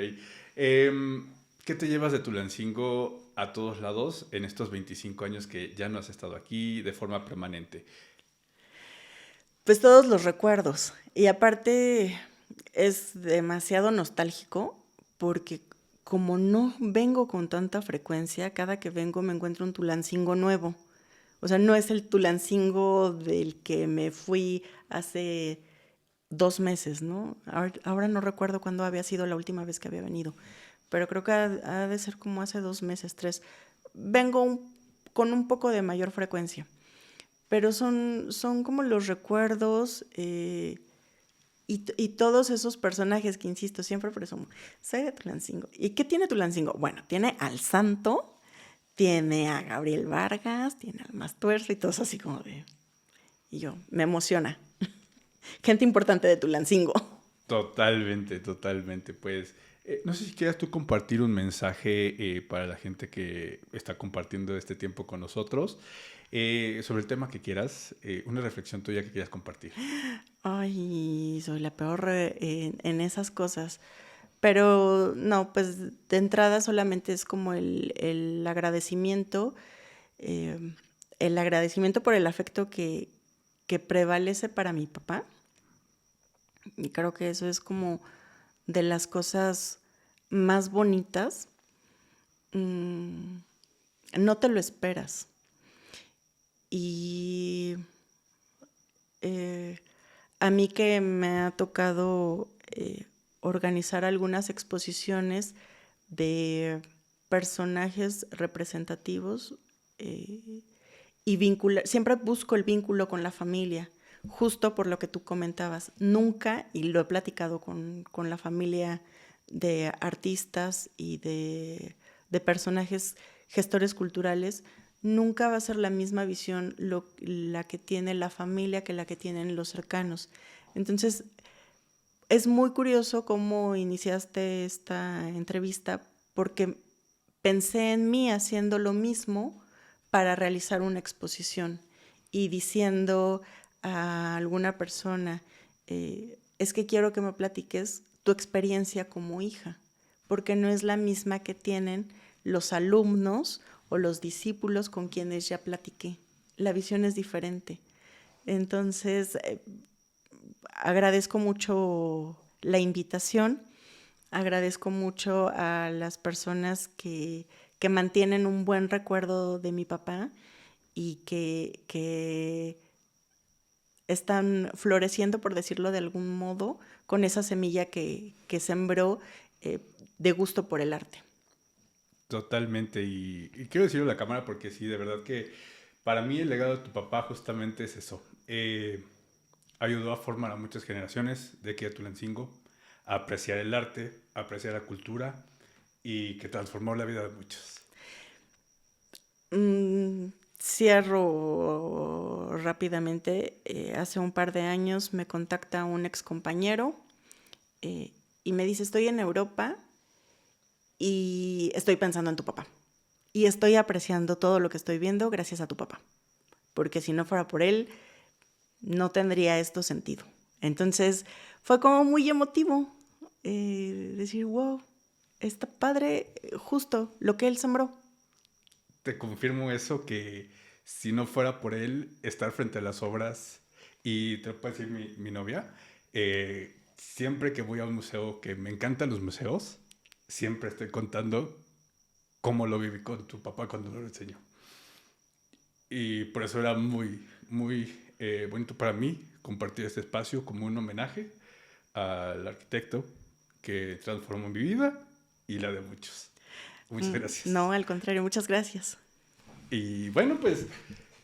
Em, ¿Qué te llevas de Tulancingo a todos lados en estos 25 años que ya no has estado aquí de forma permanente? Pues todos los recuerdos. Y aparte es demasiado nostálgico porque como no vengo con tanta frecuencia, cada que vengo me encuentro un Tulancingo nuevo. O sea, no es el Tulancingo del que me fui hace 2 meses, ¿no? Ahora no recuerdo cuándo había sido la última vez que había venido, pero creo que ha de ser como hace 2 meses, 3. Vengo con un poco de mayor frecuencia, pero son como los recuerdos y todos esos personajes que, insisto, siempre presumo. Soy de Tulancingo. ¿Y qué tiene Tulancingo? Bueno, tiene al Santo, tiene a Gabriel Vargas, tiene al Mastuerzo y todos así como de... Y yo, me emociona. Gente importante de Tulancingo. Totalmente, totalmente. Pues no sé si quieras tú compartir un mensaje para la gente que está compartiendo este tiempo con nosotros sobre el tema que quieras, una reflexión tuya que quieras compartir. Ay, soy la peor en esas cosas. Pero no, pues de entrada solamente es como eh, el agradecimiento por el afecto que prevalece para mi papá. Y creo que eso es como de las cosas más bonitas. Mm, no te lo esperas. Y eh, a mí que me ha tocado organizar algunas exposiciones de personajes representativos y siempre busco el vínculo con la familia, justo por lo que tú comentabas. Nunca, y lo he platicado con la familia de artistas y de personajes gestores culturales, nunca va a ser la misma visión la que tiene la familia que la que tienen los cercanos. Entonces, es muy curioso cómo iniciaste esta entrevista porque pensé en mí haciendo lo mismo para realizar una exposición y diciendo a alguna persona, es que quiero que me platiques tu experiencia como hija, porque no es la misma que tienen los alumnos o los discípulos con quienes ya platiqué. La visión es diferente. Entonces, agradezco mucho la invitación, agradezco mucho a las personas que mantienen un buen recuerdo de mi papá y que están floreciendo, por decirlo de algún modo, con esa semilla que sembró de gusto por el arte. Totalmente, y quiero decirlo a la cámara porque sí, de verdad que para mí el legado de tu papá justamente es eso. Ayudó a formar a muchas generaciones de aquí a Tulancingo, a apreciar el arte, a apreciar la cultura y que transformó la vida de muchos. Cierro rápidamente. Hace un par de años me contacta un ex compañero y me dice, estoy en Europa y estoy pensando en tu papá. Y estoy apreciando todo lo que estoy viendo gracias a tu papá. Porque si no fuera por él, no tendría esto sentido. Entonces fue como muy emotivo decir, wow, está padre justo lo que él sembró. Te confirmo eso, que si no fuera por él, estar frente a las obras, y te lo puede decir mi novia, siempre que voy a un museo, que me encantan los museos, siempre estoy contando cómo lo viví con tu papá cuando lo enseñó. Y por eso era muy, muy bonito para mí compartir este espacio como un homenaje al arquitecto que transformó mi vida y la de muchos. Muchas gracias. No, al contrario, muchas gracias. Y bueno, pues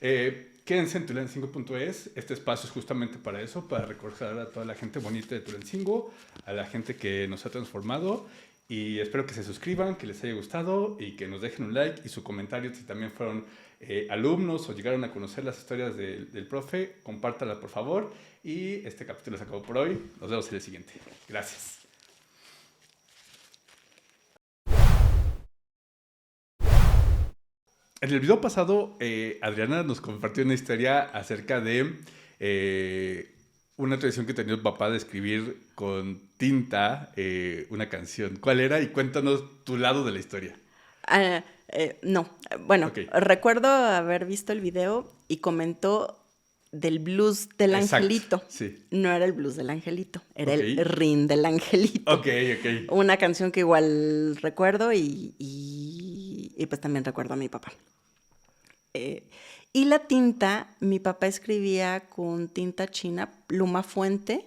quédense en tulancingo.es. Este espacio es justamente para eso, para recordar a toda la gente bonita de Tulancingo, a la gente que nos ha transformado. Y espero que se suscriban, que les haya gustado y que nos dejen un like y su comentario si también fueron alumnos o llegaron a conocer las historias del profe. Compártala, por favor. Y este capítulo se acabó por hoy. Nos vemos en el siguiente. Gracias. En el video pasado, Adriana nos compartió una historia acerca de una tradición que tenía el papá de escribir con tinta una canción. ¿Cuál era? Y cuéntanos tu lado de la historia. No, bueno, Ok, recuerdo haber visto el video y comentó del blues del exacto, angelito. sí. No era el blues del angelito, era Ok, el rin del angelito. ok, ok. Una canción que igual recuerdo y pues también recuerdo a mi papá. Y la tinta, mi papá escribía con tinta china, pluma fuente,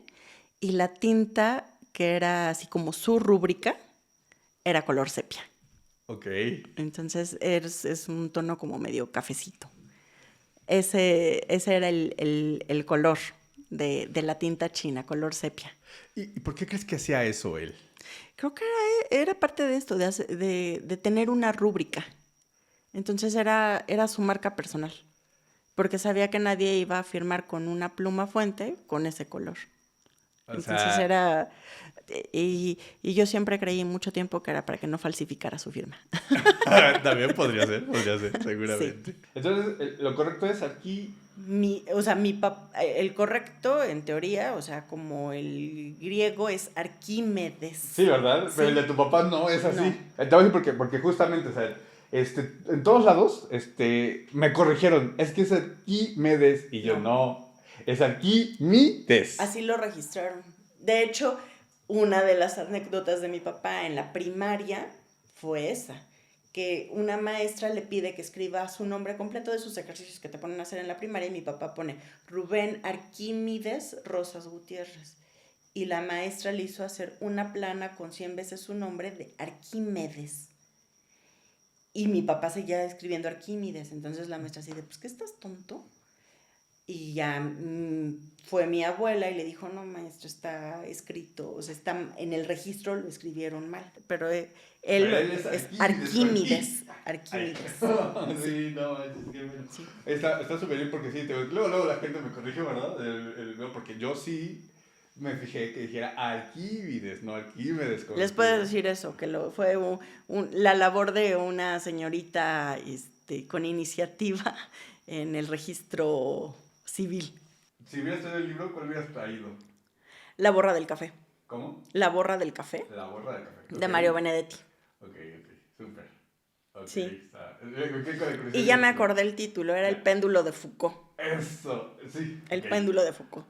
y la tinta, que era así como su rúbrica, era color sepia. Ok. Entonces es un tono como medio cafecito. Ese era el color de la tinta china, color sepia. ¿Y por qué crees que hacía eso él? Creo que era parte de esto, de tener una rúbrica. Entonces era su marca personal, porque sabía que nadie iba a firmar con una pluma fuente con ese color. O Entonces sea, era... Y yo siempre creí mucho tiempo que era para que no falsificara su firma. también podría ser, Sí. seguramente. Entonces, lo correcto es aquí. El correcto, en teoría, o sea, como el griego es Arquímedes. Sí, ¿verdad? Pero el de Sí. tu papá no es así. No. Te voy a decir porque justamente, o sea, en todos lados, me corrigieron. Es que es Arquímedes y yo no. Es Arquímedes. Así lo registraron. De hecho, una de las anécdotas de mi papá en la primaria fue esa, que una maestra le pide que escriba su nombre completo de sus ejercicios que te ponen a hacer en la primaria y mi papá pone Rubén Arquímedes Rosas Gutiérrez. Y la maestra le hizo hacer una plana con 100 veces su nombre de Arquímedes. Y mi papá seguía escribiendo Arquímedes. Entonces la maestra así de, pues, ¿qué estás tonto? Y ya fue mi abuela y le dijo, no, maestro, está escrito, o sea, está en el registro lo escribieron mal, pero él es Arquímedes. Arquímedes. Sí, no, es que bueno. Sí. Está súper bien porque sí, luego la gente me corrigió, ¿verdad? Porque yo sí me fijé que dijera Arquímedes, no Arquímedes. Les puedo decir eso, que fue la labor de una señorita con iniciativa en el registro civil. Si hubieras traído el libro, ¿cuál hubieras traído? La borra del café. ¿Cómo? La borra del café. La borra del café. De Mario Benedetti. Ok, súper. Okay, Sí. Está. Y ya me acordé el título, era El péndulo de Foucault. Eso, sí. El péndulo de Foucault.